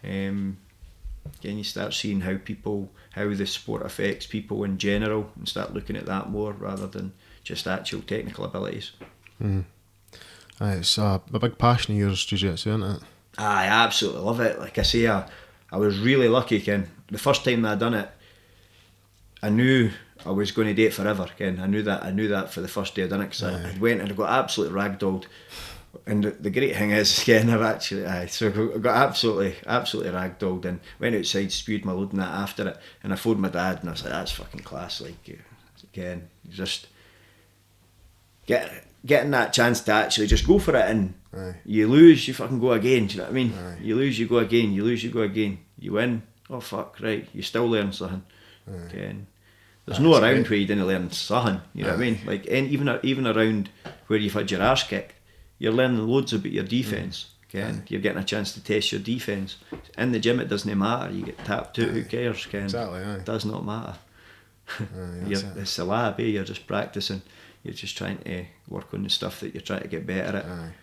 Again, you start seeing how the sport affects people in general, and start looking at that more rather than just actual technical abilities. It's a big passion of yours, jiu-jitsu, isn't it? I absolutely love it. Like I say, I was really lucky, Ken. The first time that I done it, I knew I was going to do it forever, Ken. I knew that for the first day I done it, because I went and I got absolutely ragdolled. And the great thing is, again, I got absolutely ragdolled, and went outside, spewed my load and that after it, and I phoned my dad, and I was like, that's fucking class. Like, again, just getting that chance to actually just go for it, and you lose, you fucking go again. Do you know what I mean? You lose, you go again. You lose, you go again. You win, oh fuck, right, you still learn something. Again, there's no around where you didn't learn something. You know what I mean? Like, and even around where you've had your arse kicked, you're learning loads about your defence. Again, you're getting a chance to test your defence. In the gym, it doesn't matter. You get tapped out, who cares, Ken? Exactly, it does not matter. It's a lab, eh? You're just practising. You're just trying to work on the stuff that you're trying to get better at.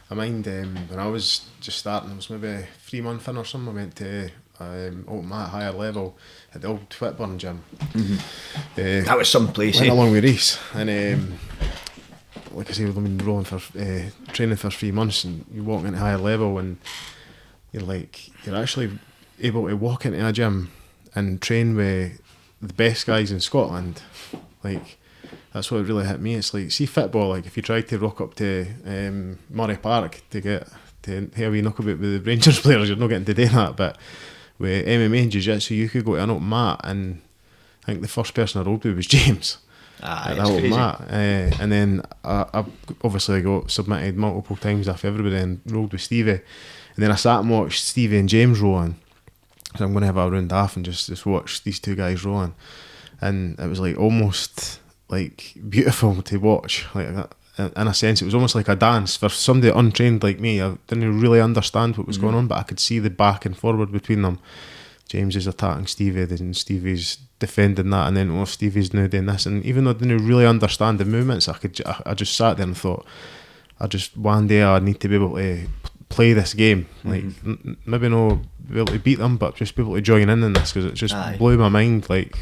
I mind when I was just starting, it was maybe 3 months in or something, I went to open at higher level at the old Whitburn gym. That was some place, went along with Reese, and like I say, we've been rolling for training for 3 months, and you walk into higher level, and you're actually able to walk into a gym and train with the best guys in Scotland. Like, that's what really hit me. It's like, see football, like if you tried to rock up to Murray Park to get to have a wee knockabout with the Rangers players, you're not getting to do that. But with MMA and Jiu-Jitsu, you could go to an open mat, and I think the first person I rode with was James. It's crazy. Mat. And then I obviously got submitted multiple times off everybody and rolled with Stevie. And then I sat and watched Stevie and James rolling. So I'm going to have a round half and just watch these two guys rolling. And it was like almost like beautiful to watch. Like that. In a sense, it was almost like a dance for somebody untrained like me. I didn't really understand what was going on, but I could see the back and forward between them. James is attacking Stevie, then Stevie's defending that, and then Stevie's now doing this. And even though I didn't really understand the movements, I just sat there and thought, one day I need to be able to play this game. Like maybe not be able to beat them, but just be able to join in this, because it just blew my mind. Like,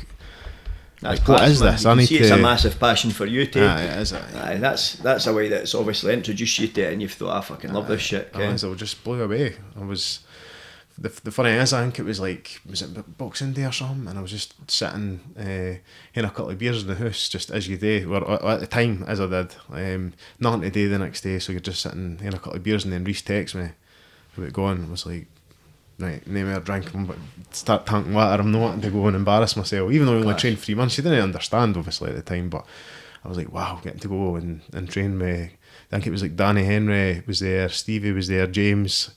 what is this? I need to. It's a massive passion for you, too. It is. That's a way that's obviously introduced you to it, and you've thought, I fucking love this shit. I just blew away. I was. The funny is, I think it was it Boxing Day or something, and I was just sitting in a couple of beers in the house, just as you do, or at the time as I did. Nothing to do the next day, so you're just sitting in a couple of beers, and then Reece texts me about going. I was like, right, name me a drink, but start tanking water. I'm not wanting to go and embarrass myself, even though I only trained 3 months. You didn't understand obviously at the time, but I was like, wow, getting to go and train with, I think it was like Danny Henry was there, Stevie was there, James,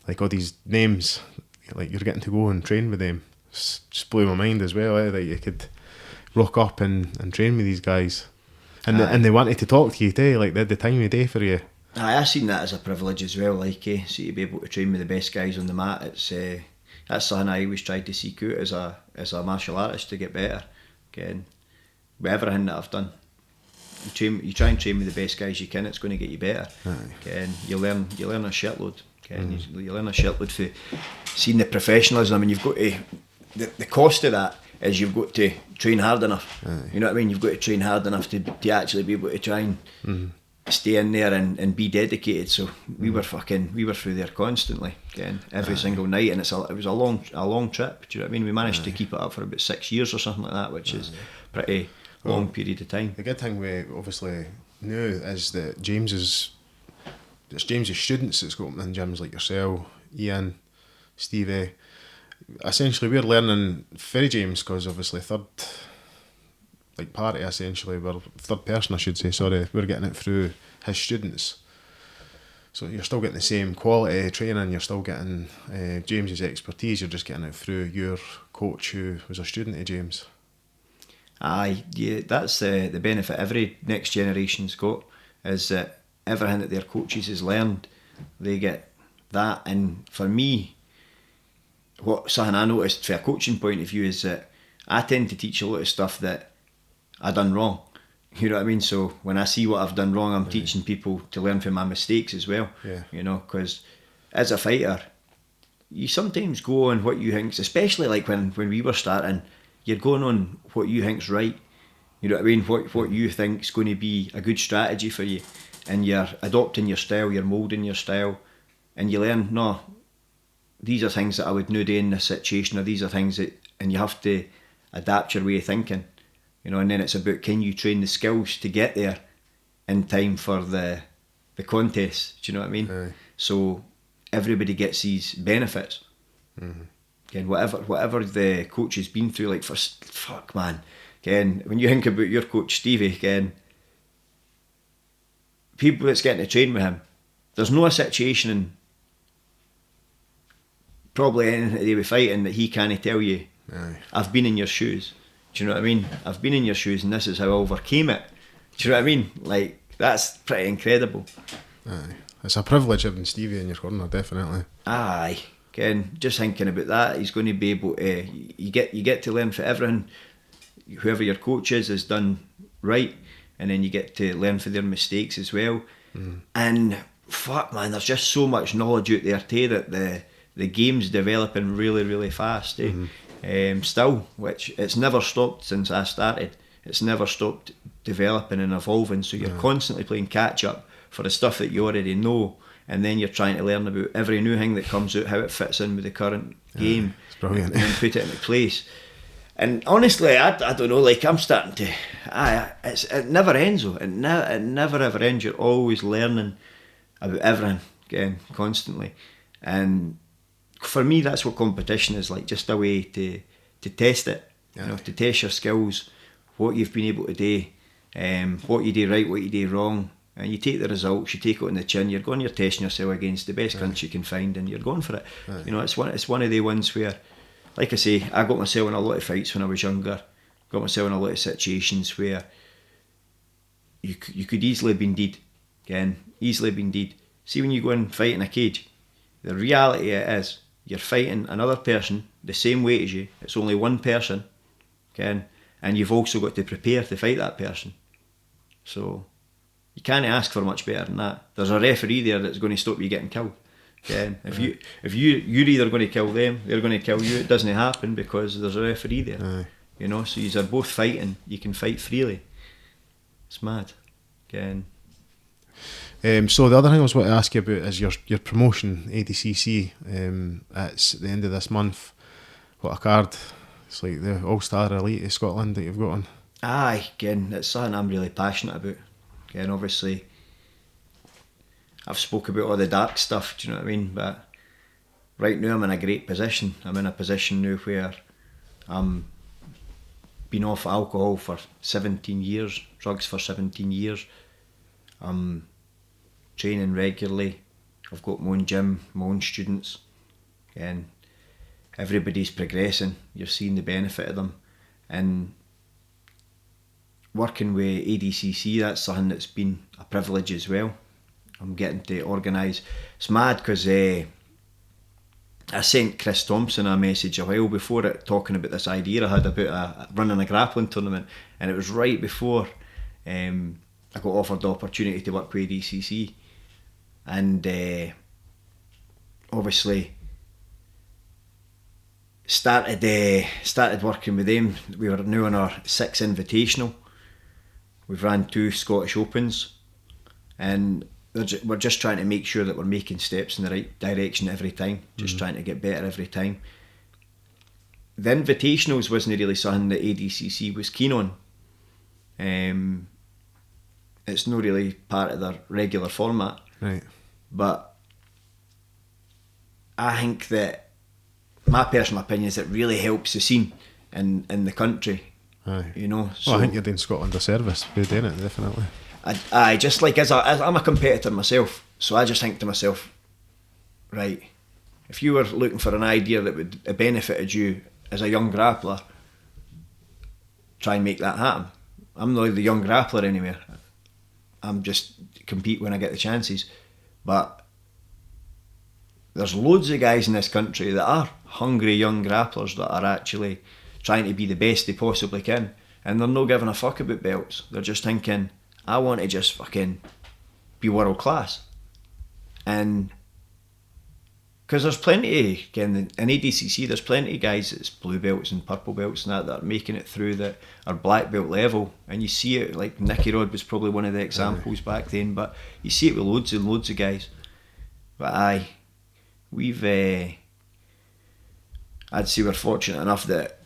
like all these names, like you're getting to go and train with them. Just blew my mind as well, that you could rock up and train with these guys, and they wanted to talk to you too, like they had the time of day for you. I seen that as a privilege as well, so to be able to train with the best guys on the mat, that's something I always tried to seek out as a martial artist, to get better. Again, with everything that I've done, you try and train with the best guys you can, it's going to get you better. Again, you learn a shitload. You learn a shitload for seeing the professionalism, and you've got to, the cost of that is you've got to train hard enough. You know what I mean? You've got to train hard enough to actually be able to try and stay in there and be dedicated. So we were through there constantly, every single night, and it was a long trip. Do you know what I mean? We managed to keep it up for about 6 years or something like that, which is pretty long period of time. The good thing we obviously knew is that it's James's students that's got in gyms like yourself, Ian, Stevie. Essentially, we're learning for James, because obviously third person, I should say, sorry, we're getting it through his students. So you're still getting the same quality training, you're still getting James's expertise, you're just getting it through your coach who was a student of James. That's the benefit every next generation's got, is that everything that their coaches has learned, they get that. And for me, something I noticed from a coaching point of view is that I tend to teach a lot of stuff that I done wrong. You know what I mean? So when I see what I've done wrong, I'm teaching people to learn from my mistakes as well. You know, because as a fighter, you sometimes go on what you think, especially like when we were starting, you're going on what you think's right. You know what I mean? What you think's going to be a good strategy for you, and you're adopting your style, you're moulding your style, and you learn, no, these are things that I would not do in this situation, or these are things that, and you have to adapt your way of thinking, you know. And then it's about, can you train the skills to get there in time for the contest? Do you know what I mean? So everybody gets these benefits. Again, whatever the coach has been through, like, fuck man, again, when you think about your coach Stevie, again, people that's getting to train with him, there's no a situation in probably anything that they be fighting that he can't tell you, I've been in your shoes. Do you know what I mean? I've been in your shoes and this is how I overcame it. Do you know what I mean? Like, that's pretty incredible. It's a privilege having Stevie in your corner, definitely. Again, just thinking about that, he's going to be able to, you get to learn for everything whoever your coach is has done right, and then you get to learn for their mistakes as well. And fuck man, there's just so much knowledge out there too, that the game's developing really, really fast. Still, which it's never stopped since I started. It's never stopped developing and evolving, so you're constantly playing catch up for the stuff that you already know, and then you're trying to learn about every new thing that comes out, how it fits in with the current game, it's brilliant. and then put it into place. And honestly, I don't know, like I'm starting to, it never ends though, it never ever ends. You're always learning about everything, again, constantly. And for me, that's what competition is like, just a way to test it, you know, to test your skills, what you've been able to do, what you do right, what you do wrong, and you take the results, you take it on the chin, you're testing yourself against the best country you can find, and you're going for it. You know, it's one of the ones where, like I say, I got myself in a lot of fights when I was younger, got myself in a lot of situations where you could easily have been dead, again, easily been dead. See, when you go and fight in a cage, the reality is you're fighting another person the same weight as you. It's only one person, okay? And you've also got to prepare to fight that person. So you can't ask for much better than that. There's a referee there that's going to stop you getting killed. Okay? If you're either going to kill them, they're going to kill you. It doesn't happen because there's a referee there. You know, so you're both fighting. You can fight freely. It's mad. Okay? So the other thing I was going to ask you about is your promotion, ADCC. It's the end of this month. What a card! It's like the All-Star Elite of Scotland that you've got on. Aye, again, it's something I'm really passionate about. Again, obviously, I've spoke about all the dark stuff, do you know what I mean? But right now I'm in a great position. I'm in a position now where I'm been off alcohol for 17 years, drugs for 17 years. I'm training regularly. I've got my own gym, my own students. And everybody's progressing. You're seeing the benefit of them. And working with ADCC, that's something that's been a privilege as well. I'm getting to organise. It's mad because I sent Chris Thompson a message a while before it, talking about this idea I had about running a grappling tournament, and it was right before I got offered the opportunity to work with ADCC, and obviously started working with them. We were now on our 6th invitational. We've ran 2 Scottish Opens, and we're just trying to make sure that we're making steps in the right direction every time, just trying to get better every time. The invitationals wasn't really something that ADCC was keen on. It's not really part of their regular format. Right. But I think that, my personal opinion is, it really helps the scene in the country. Aye. You know. So I think you're doing Scotland a service by doing it, definitely. I just like, as I'm a competitor myself, so I just think to myself, right, if you were looking for an idea that would have benefited you as a young grappler, try and make that happen. I'm not the young grappler anymore. I'm just compete when I get the chances. But there's loads of guys in this country that are hungry young grapplers that are actually trying to be the best they possibly can, and they're not giving a fuck about belts. They're just thinking, I want to just fucking be world class. And because there's plenty, again, in ADCC, there's plenty of guys that's blue belts and purple belts and that are making it through, that are black belt level, and you see it, like Nicky Rod was probably one of the examples back then, but you see it with loads and loads of guys. But aye, I'd say we're fortunate enough that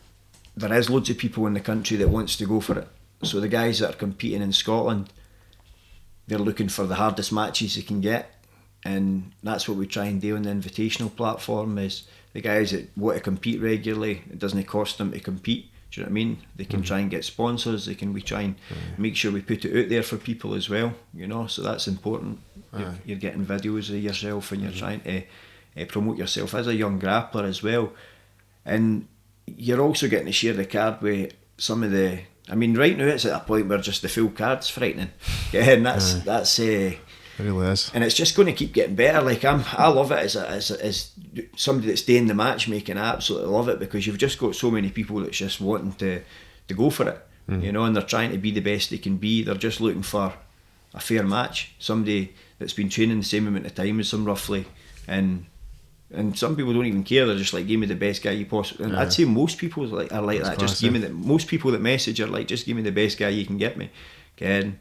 there is loads of people in the country that wants to go for it. So the guys that are competing in Scotland, they're looking for the hardest matches they can get, and that's what we try and do on the invitational platform. Is the guys that want to compete regularly, it doesn't cost them to compete. Do you know what I mean? They can try and get sponsors. We try and make sure we put it out there for people as well. You know, so that's important. You're getting videos of yourself, and you're trying to promote yourself as a young grappler as well. And you're also getting to share the card with some of the. I mean, right now it's at a point where just the full card's frightening. Yeah, and that's. It really is. And it's just going to keep getting better. Like I love it as somebody that's doing the matchmaking. I absolutely love it, because you've just got so many people that's just wanting to go for it. You know, and they're trying to be the best they can be. They're just looking for a fair match, somebody that's been training the same amount of time as them roughly, and some people don't even care. They're just like, give me the best guy you possibly. And I'd say most people are like that. Just give me most people that message are like, just give me the best guy you can get me, Ken.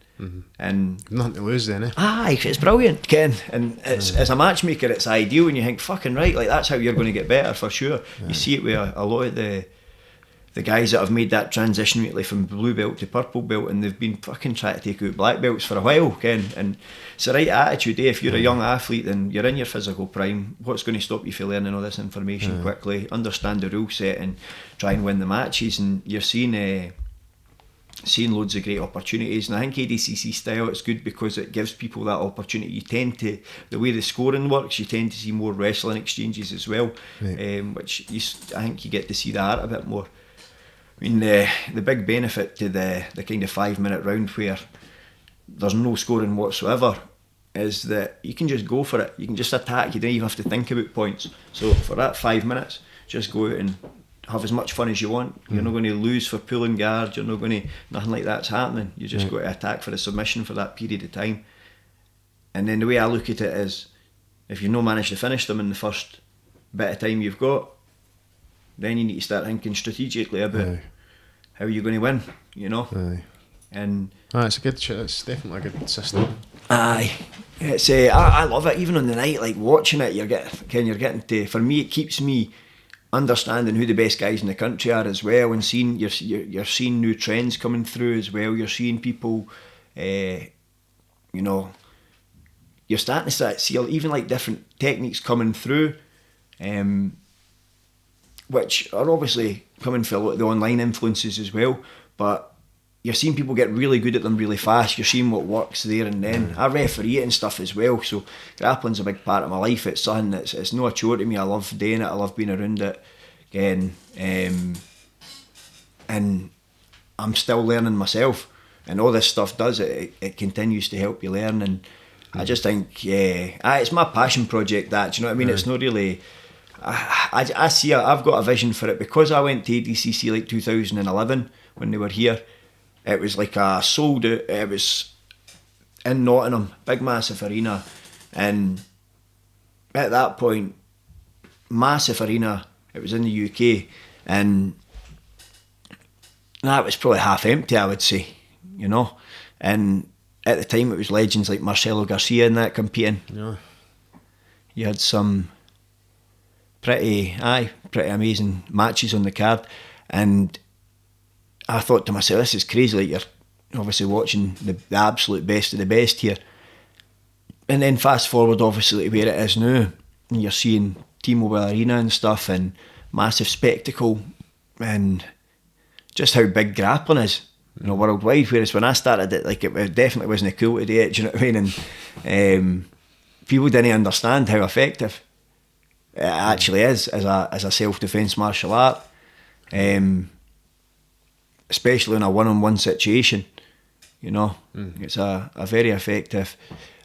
And Nothing to lose then, eh? aye, it's brilliant, Ken. And it's as a matchmaker, it's ideal, and you think, fucking right, like that's how you're going to get better for sure. You see it with a lot of the guys that have made that transition really from blue belt to purple belt, and they've been fucking trying to take out black belts for a while, Ken. And it's the right attitude, eh? If you're a young athlete and you're in your physical prime, what's going to stop you from learning all this information quickly, understand the rule set, and try and win the matches? And you're seeing loads of great opportunities, and I think ADCC style, it's good because it gives people that opportunity. You tend to, the way the scoring works, you tend to see more wrestling exchanges as well, which I think you get to see that a bit more. I mean, the big benefit to the kind of 5-minute round where there's no scoring whatsoever is that you can just go for it. You can just attack. You don't even have to think about points. So for that 5 minutes, just go out and have as much fun as you want. You're not going to lose for pulling guard. You're not going to, nothing like that's happening. You just got to attack for a submission for that period of time. And then the way I look at it is, if you not manage to finish them in the first bit of time you've got, then you need to start thinking strategically about how you're going to win, you know. And it's a good. It's definitely a good system. Aye, it's I love it. Even on the night, like watching it, you're getting to. For me, it keeps me understanding who the best guys in the country are as well, and seeing you're seeing new trends coming through as well. You're seeing people, you know, you're starting to see even like different techniques coming through, which are obviously coming from a lot of the online influences as well. But you're seeing people get really good at them really fast. You're seeing what works there and then. I referee it and stuff as well, so grappling's a big part of my life. It's something it's not a chore to me. I love doing it. I love being around it again, and I'm still learning myself. And all this stuff does it continues to help you learn. And I just think it's my passion project. That, do you know what I mean? It's not really. I see. I've got a vision for it because I went to ADCC like 2011 when they were here. It was like a sold out. It was in Nottingham, big massive arena, and at that point, massive arena. It was in the UK, and that was probably half empty, I would say, you know. And at the time, it was legends like Marcelo Garcia in that competing. Yeah, you had some pretty amazing matches on the card, and I thought to myself, this is crazy, like you're obviously watching the absolute best of the best here. And then fast forward obviously to where it is now, and you're seeing T-Mobile Arena and stuff, and massive spectacle, and just how big grappling is, you know, worldwide. Whereas when I started it, like it definitely wasn't cool to do it, do you know what I mean? And people didn't understand how effective it actually is as a self-defence martial art. Especially in a one-on-one situation, you know. It's a very effective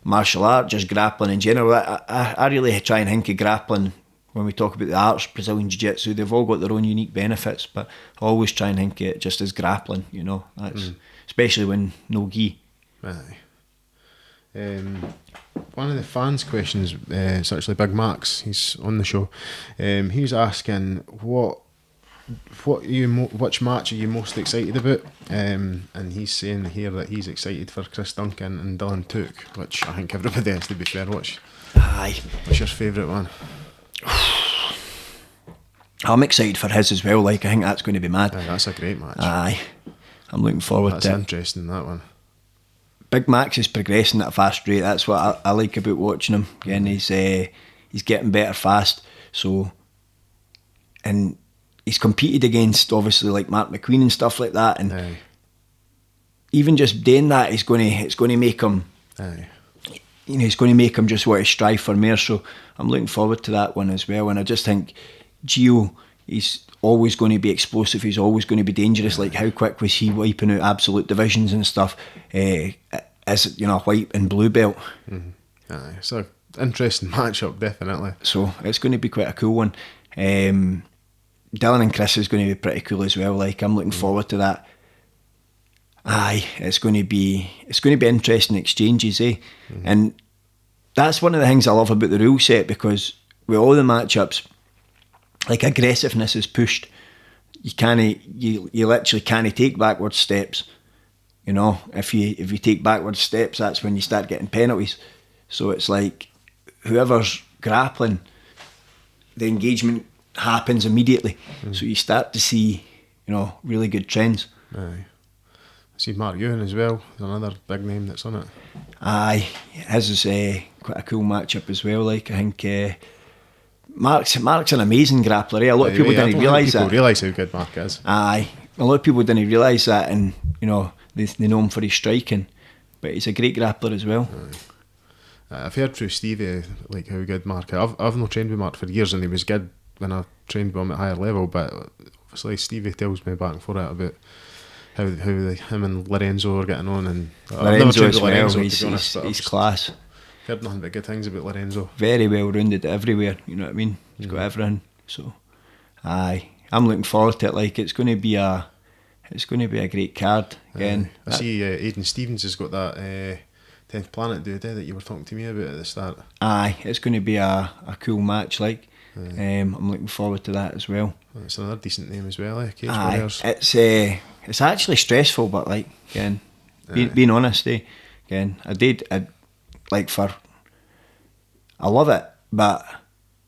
martial art, just grappling in general. I really try and think of grappling when we talk about the arts, Brazilian Jiu-Jitsu. They've all got their own unique benefits, but I always try and think of it just as grappling, you know. That's especially when no gi. Aye. One of the fans' questions, it's actually Big Max, he's on the show. He was asking which match are you most excited about? And he's saying here that he's excited for Chris Duncan and Dylan Took, which I think everybody has, to be fair. What's your favourite one? I'm excited for his as well. Like, I think that's going to be mad. Aye, that's a great match. Aye, I'm looking forward to it. That's interesting, that one. Big Max is progressing at a fast rate. That's what I like about watching him. Again, he's getting better fast. So, and he's competed against obviously like Mark McQueen and stuff like that, and even just doing that it's going to make him, you know, it's going to make him just want to strive for more. So I'm looking forward to that one as well. And I just think Gio, he's always going to be explosive. He's always going to be dangerous. Like, how quick was he wiping out absolute divisions and stuff? As you know, white and blue belt. It's an interesting matchup, definitely. So it's going to be quite a cool one. Dylan and Chris is going to be pretty cool as well. Like, I'm looking forward to that. Aye, it's going to be interesting exchanges, eh? And that's one of the things I love about the rule set, because with all the matchups, like, aggressiveness is pushed. You literally can't take backward steps. you know, if you take backward steps, that's when you start getting penalties. So it's like whoever's grappling, the engagement happens immediately. So you start to see, you know, really good trends. Aye. I see Mark Ewan as well. There's another big name that's on it. Aye, his is quite a cool matchup as well. Like, I think Mark's an amazing grappler. A lot of people didn't realise that. People realise how good Mark is. Aye, a lot of people didn't realise that, and you know they know him for his striking, but he's a great grappler as well. I've heard through Stevie like how good Mark is. I've not trained with Mark for years, and he was good when I trained with him at higher level. But obviously Stevie tells me back and forth about how him and Lorenzo are getting on, and I've never trained with Lorenzo, to be honest, but he's class. Heard nothing but good things about Lorenzo. Very well rounded everywhere, you know what I mean? He's got everything. So aye, I'm looking forward to it. Like, it's going to be a great card again. I see Aidan Stevens has got that 10th Planet dude that you were talking to me about at the start. Aye, it's going to be a cool match. Like, I'm looking forward to that as well. It's another decent name as well, Cage Aye, Warriors. It's actually stressful, but like, again, being honest, again, I love it, but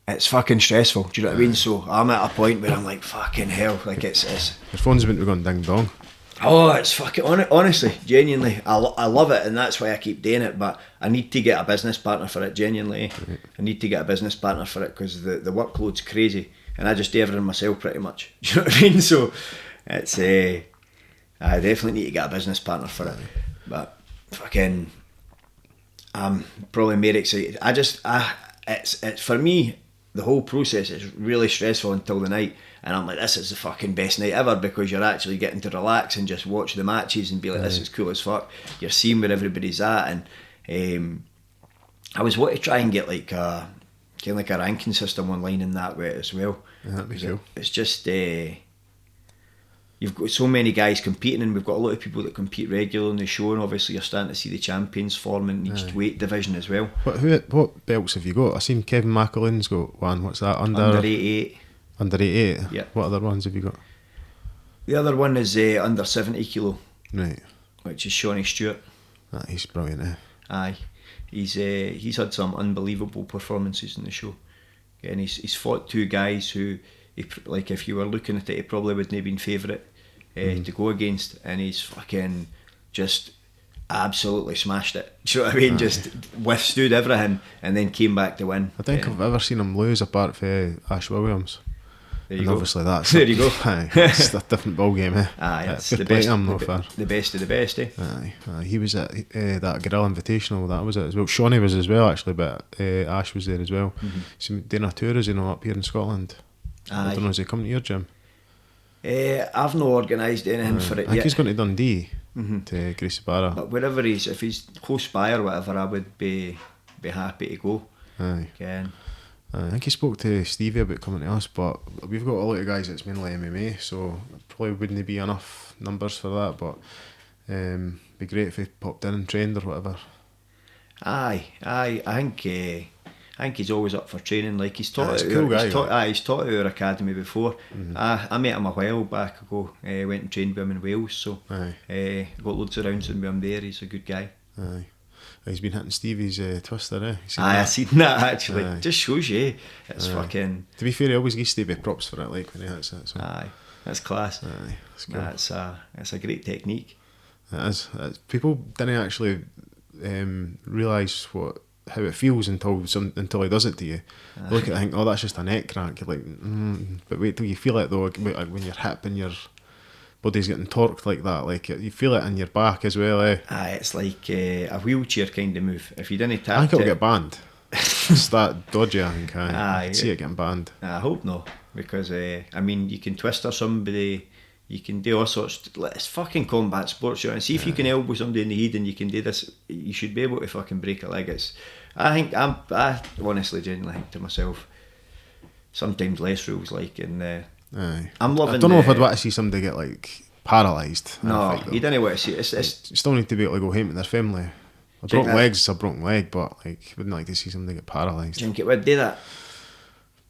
it's fucking stressful. Do you know what I mean? So I'm at a point where I'm like, fucking hell, like it's Your phone's about to be going ding dong. oh, it's fucking honestly, genuinely, I love it, and that's why I keep doing it. But I need to get a business partner for it. Genuinely, Right. I need to get a business partner for it because the workload's crazy, and I just do everything myself pretty much. Do you know what I mean? So it's I definitely need to get a business partner for it. But fucking, I'm probably more excited. It's for me, the whole process is really stressful until the night, and I'm like, this is the fucking best night ever, because you're actually getting to relax and just watch the matches and be like, this is cool as fuck. You're seeing where everybody's at, and I was wanting to try and get like kind of like a ranking system online in that way as well. Yeah, that'd be cool. It's just you've got so many guys competing, and we've got a lot of people that compete regularly in the show, and obviously you're starting to see the champions form in each weight division as well. What belts have you got? I've seen Kevin McAloon's got one. What's that? Under 88. Under 88? Yeah. What other ones have you got? The other one is under 70 kilo, Right. which is Shawnee Stewart. He's brilliant, Aye, he's had some unbelievable performances in the show, and he's fought two guys who, like, if you were looking at it, he probably wouldn't have been favourite to go against, and he's fucking just absolutely smashed it. Do you know what I mean? Just withstood everything and then came back to win. I think I've ever seen him lose apart from Ash Williams. There you And go. obviously that's There you go. It's a different ball game, eh? Aye, it's fair the play best. to him, no fair. The best of the best, eh? Aye. He was at that Guerrilla Invitational. That was it as well. Shawnee was as well, actually, but Ash was there as well. So doing a tour, is he not up here in Scotland? I Aye. don't know. Is he coming to your gym? I've not organised anything for it I think yet. he's going to Dundee to Gracie Barra. But wherever if he's close by or whatever, I would be happy to go. Aye. Again. I think he spoke to Stevie about coming to us, but we've got a lot of guys that's mainly MMA, so probably wouldn't be enough numbers for that. But be great if he popped in and trained or whatever. Aye. I think he's always up for training. Like, he's taught he's a cool guy, he's taught at our academy before. I met him a while back ago. Went and trained with him in Wales, so Aye. got loads of rounds with him there. He's a good guy. Aye. He's been hitting Stevie's twister, eh? I seen that actually. Aye. Just shows you, it's fucking. To be fair, he always gives Stevie props for it, like when he hits it. So. Aye, that's class. Aye, that's cool. That's a great technique. It is. People didn't actually realise how it feels until he does it to you. You look at it and think, oh, that's just a neck crack. You're like, but wait till you feel it though. Like when your hip and your body's getting torqued like that, like you feel it in your back as well, eh? Aye, it's like a wheelchair kind of move. If you didn't tap I think it'll it, get banned. It's that dodgy, I think. I Aye. can see it getting banned. I hope not, because I mean, you can twister somebody, you can do all sorts. It's fucking combat sports, you know. And see if you can elbow somebody in the head and you can do this, you should be able to fucking break a leg. I honestly genuinely think to myself, sometimes less rules, like, and Aye. I'm loving. I don't know if I'd want to see somebody get like paralysed. No, you don't want to see it. You still need to be able to go home to their family. A broken leg's a broken leg, but like, wouldn't like to see somebody get paralysed. Do you think it would do that?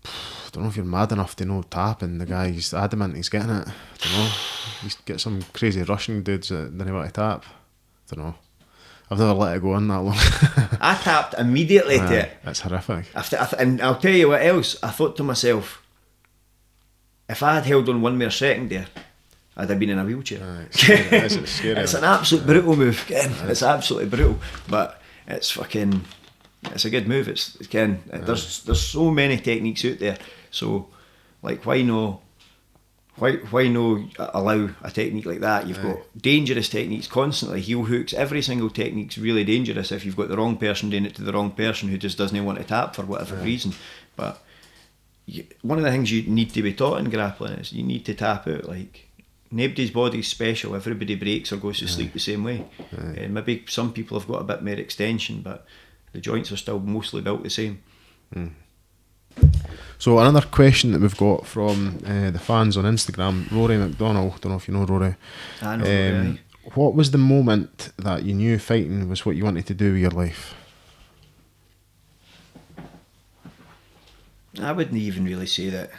I don't know if you're mad enough to know tap and the guy's adamant he's getting it. I don't know. You get some crazy Russian dudes that didn't want to tap. don't know. I've never let it go on that long. I tapped immediately to it. That's horrific. And I'll tell you what else. I thought to myself, if I had held on one more second there, I'd have been in a wheelchair. It's scary. It's an absolute brutal move. It's absolutely brutal, but it's a good move. There's so many techniques out there. So, like, why no allow a technique like that? You've got dangerous techniques constantly. Heel hooks. Every single technique's really dangerous if you've got the wrong person doing it to the wrong person who just doesn't want to tap for whatever reason. But one of the things you need to be taught in grappling is you need to tap out. Like, nobody's body's special. Everybody breaks or goes to sleep the same way. And maybe some people have got a bit more extension, but the joints are still mostly built the same. So another question that we've got from the fans on Instagram, Rory McDonald, don't know if you know Rory. I know Rory. What was the moment that you knew fighting was what you wanted to do with your life? I wouldn't even really say that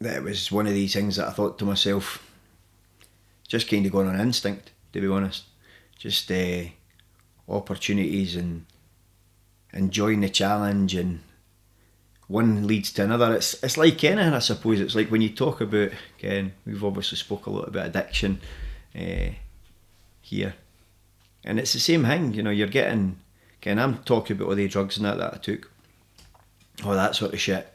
it was one of these things that I thought to myself, just kind of going on instinct, to be honest. Just opportunities and enjoying the challenge, and one leads to another. It's like anything, I suppose. It's like when you talk about, again, we've obviously spoke a lot about addiction here, and it's the same thing. You know, you're getting, again, I'm talking about all the drugs and that I took, all that sort of shit.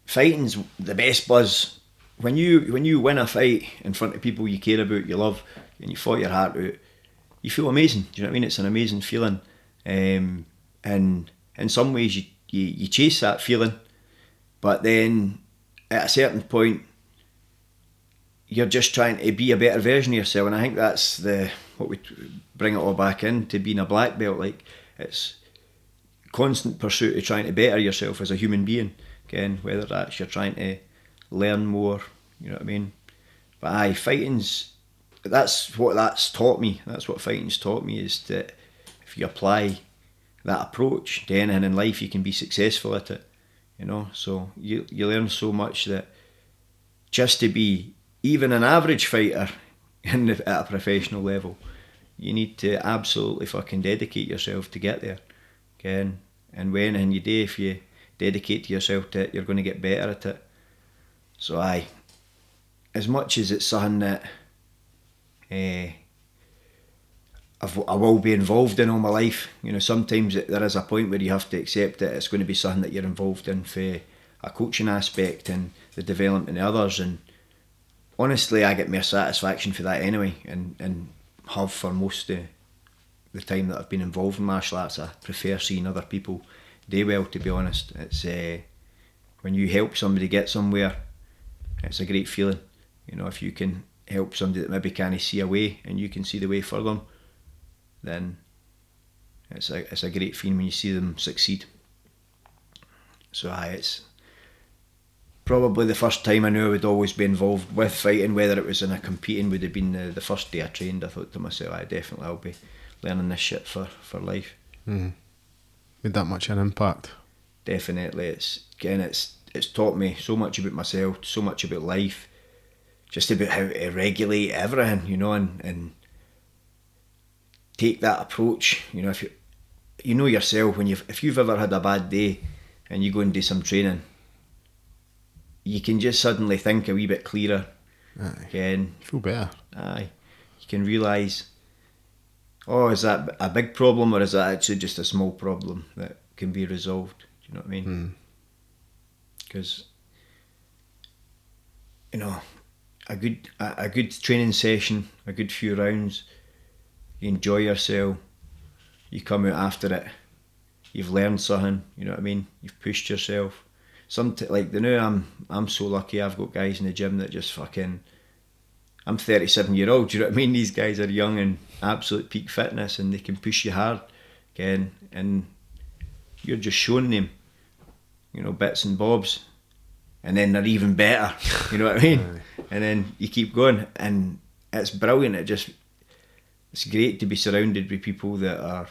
Fighting's the best buzz. When you win a fight in front of people you care about, you love, and you fought your heart out, you feel amazing. Do you know what I mean? It's an amazing feeling. And in some ways you chase that feeling, but then at a certain point you're just trying to be a better version of yourself, and I think that's what we bring it all back into being a black belt. Like, it's constant pursuit of trying to better yourself as a human being. Again, whether that's you're trying to learn more, you know what I mean? But that's what that's taught me. That's what fighting's taught me, is that if you apply that approach to anything in life, you can be successful at it. You know, so you learn so much that just to be even an average fighter at a professional level, you need to absolutely fucking dedicate yourself to get there. Again, and when in your day, if you dedicate to yourself to it, you're going to get better at it. So as much as it's something that I will be involved in all my life, you know, sometimes there is a point where you have to accept that it's going to be something that you're involved in for a coaching aspect and the development of others, and honestly I get more satisfaction for that anyway, and have for most of the time that I've been involved in martial arts. I prefer seeing other people do well, to be honest. It's when you help somebody get somewhere, it's a great feeling. You know, if you can help somebody that maybe can't see a way and you can see the way for them, then it's a great feeling when you see them succeed. So it's probably the first time I knew I would always be involved with fighting, whether it was in a competing, would have been the first day I trained. I thought to myself, I'll be learning this shit for life. Made that much an impact? Definitely. It's taught me so much about myself, so much about life, just about how to regulate everything, you know, and take that approach. You know, if you know yourself, if you've ever had a bad day and you go and do some training, you can just suddenly think a wee bit clearer. Again, feel better. You can realise, is that a big problem, or is that actually just a small problem that can be resolved? Do you know what I mean? Because you know, a good training session, a good few rounds, you enjoy yourself, you come out after it, you've learned something, you know what I mean? You've pushed yourself. Like the new, I'm so lucky. I've got guys in the gym that just fucking. I'm 37-year-old. Do you know what I mean? These guys are young and absolute peak fitness, and they can push you hard, again, and you're just showing them, you know, bits and bobs, and then they're even better. You know what I mean? And then you keep going, and it's brilliant. It's great to be surrounded with people that are,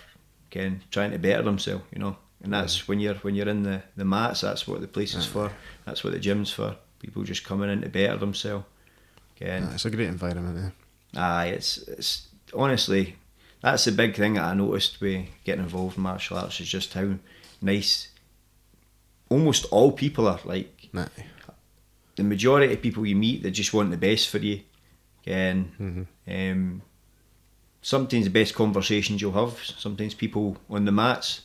again, trying to better themselves. You know. And that's when you're in the mats, that's what the place is for, that's what the gym's for. People just coming in to better themselves. Again, it's a great environment. Aye, it's honestly, that's the big thing that I noticed with getting involved in martial arts, is just how nice almost all people are. Like, Nah. the majority of people you meet, they just want the best for you. And sometimes the best conversations you'll have, sometimes people on the mats,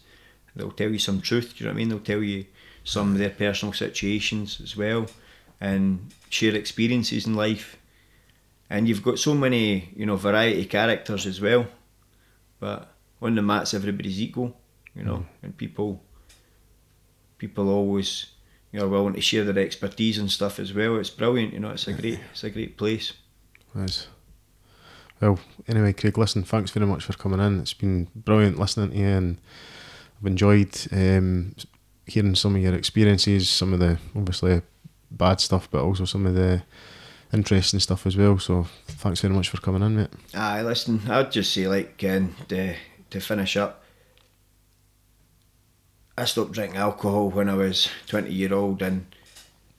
they'll tell you some truth, do you know what I mean? They'll tell you some of their personal situations as well, and share experiences in life. And you've got so many, variety characters as well. But on the mats, everybody's equal, and people always, are willing to share their expertise and stuff as well. It's brilliant, it's a great place. Nice. Well, anyway, Craig, listen, thanks very much for coming in. It's been brilliant listening to you, and I've enjoyed hearing some of your experiences, some of the obviously bad stuff, but also some of the interesting stuff as well. So thanks very much for coming in, mate. Aye, listen, I'd just say, like, to finish up, I stopped drinking alcohol when I was 20-year-old, and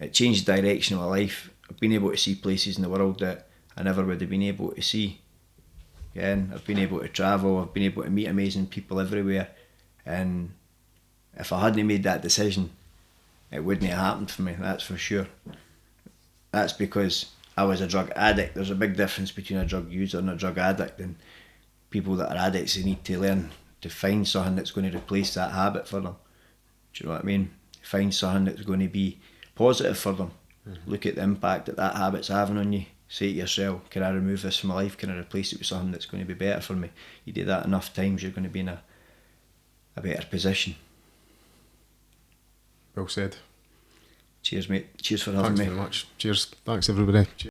it changed the direction of my life. I've been able to see places in the world that I never would have been able to see. Again, I've been able to travel, I've been able to meet amazing people everywhere, and if I hadn't made that decision, it wouldn't have happened for me, that's for sure. That's because I was a drug addict. There's a big difference between a drug user and a drug addict, and people that are addicts, they need to learn to find something that's going to replace that habit for them. Do you know what I mean? Find something that's going to be positive for them. Look at the impact that habit's having on you. Say to yourself, can I remove this from my life? Can I replace it with something that's going to be better for me? You do that enough times, you're going to be in a better position. Well said. Cheers, mate. Cheers for having me. Thanks very much. Cheers. Thanks, everybody. Cheers.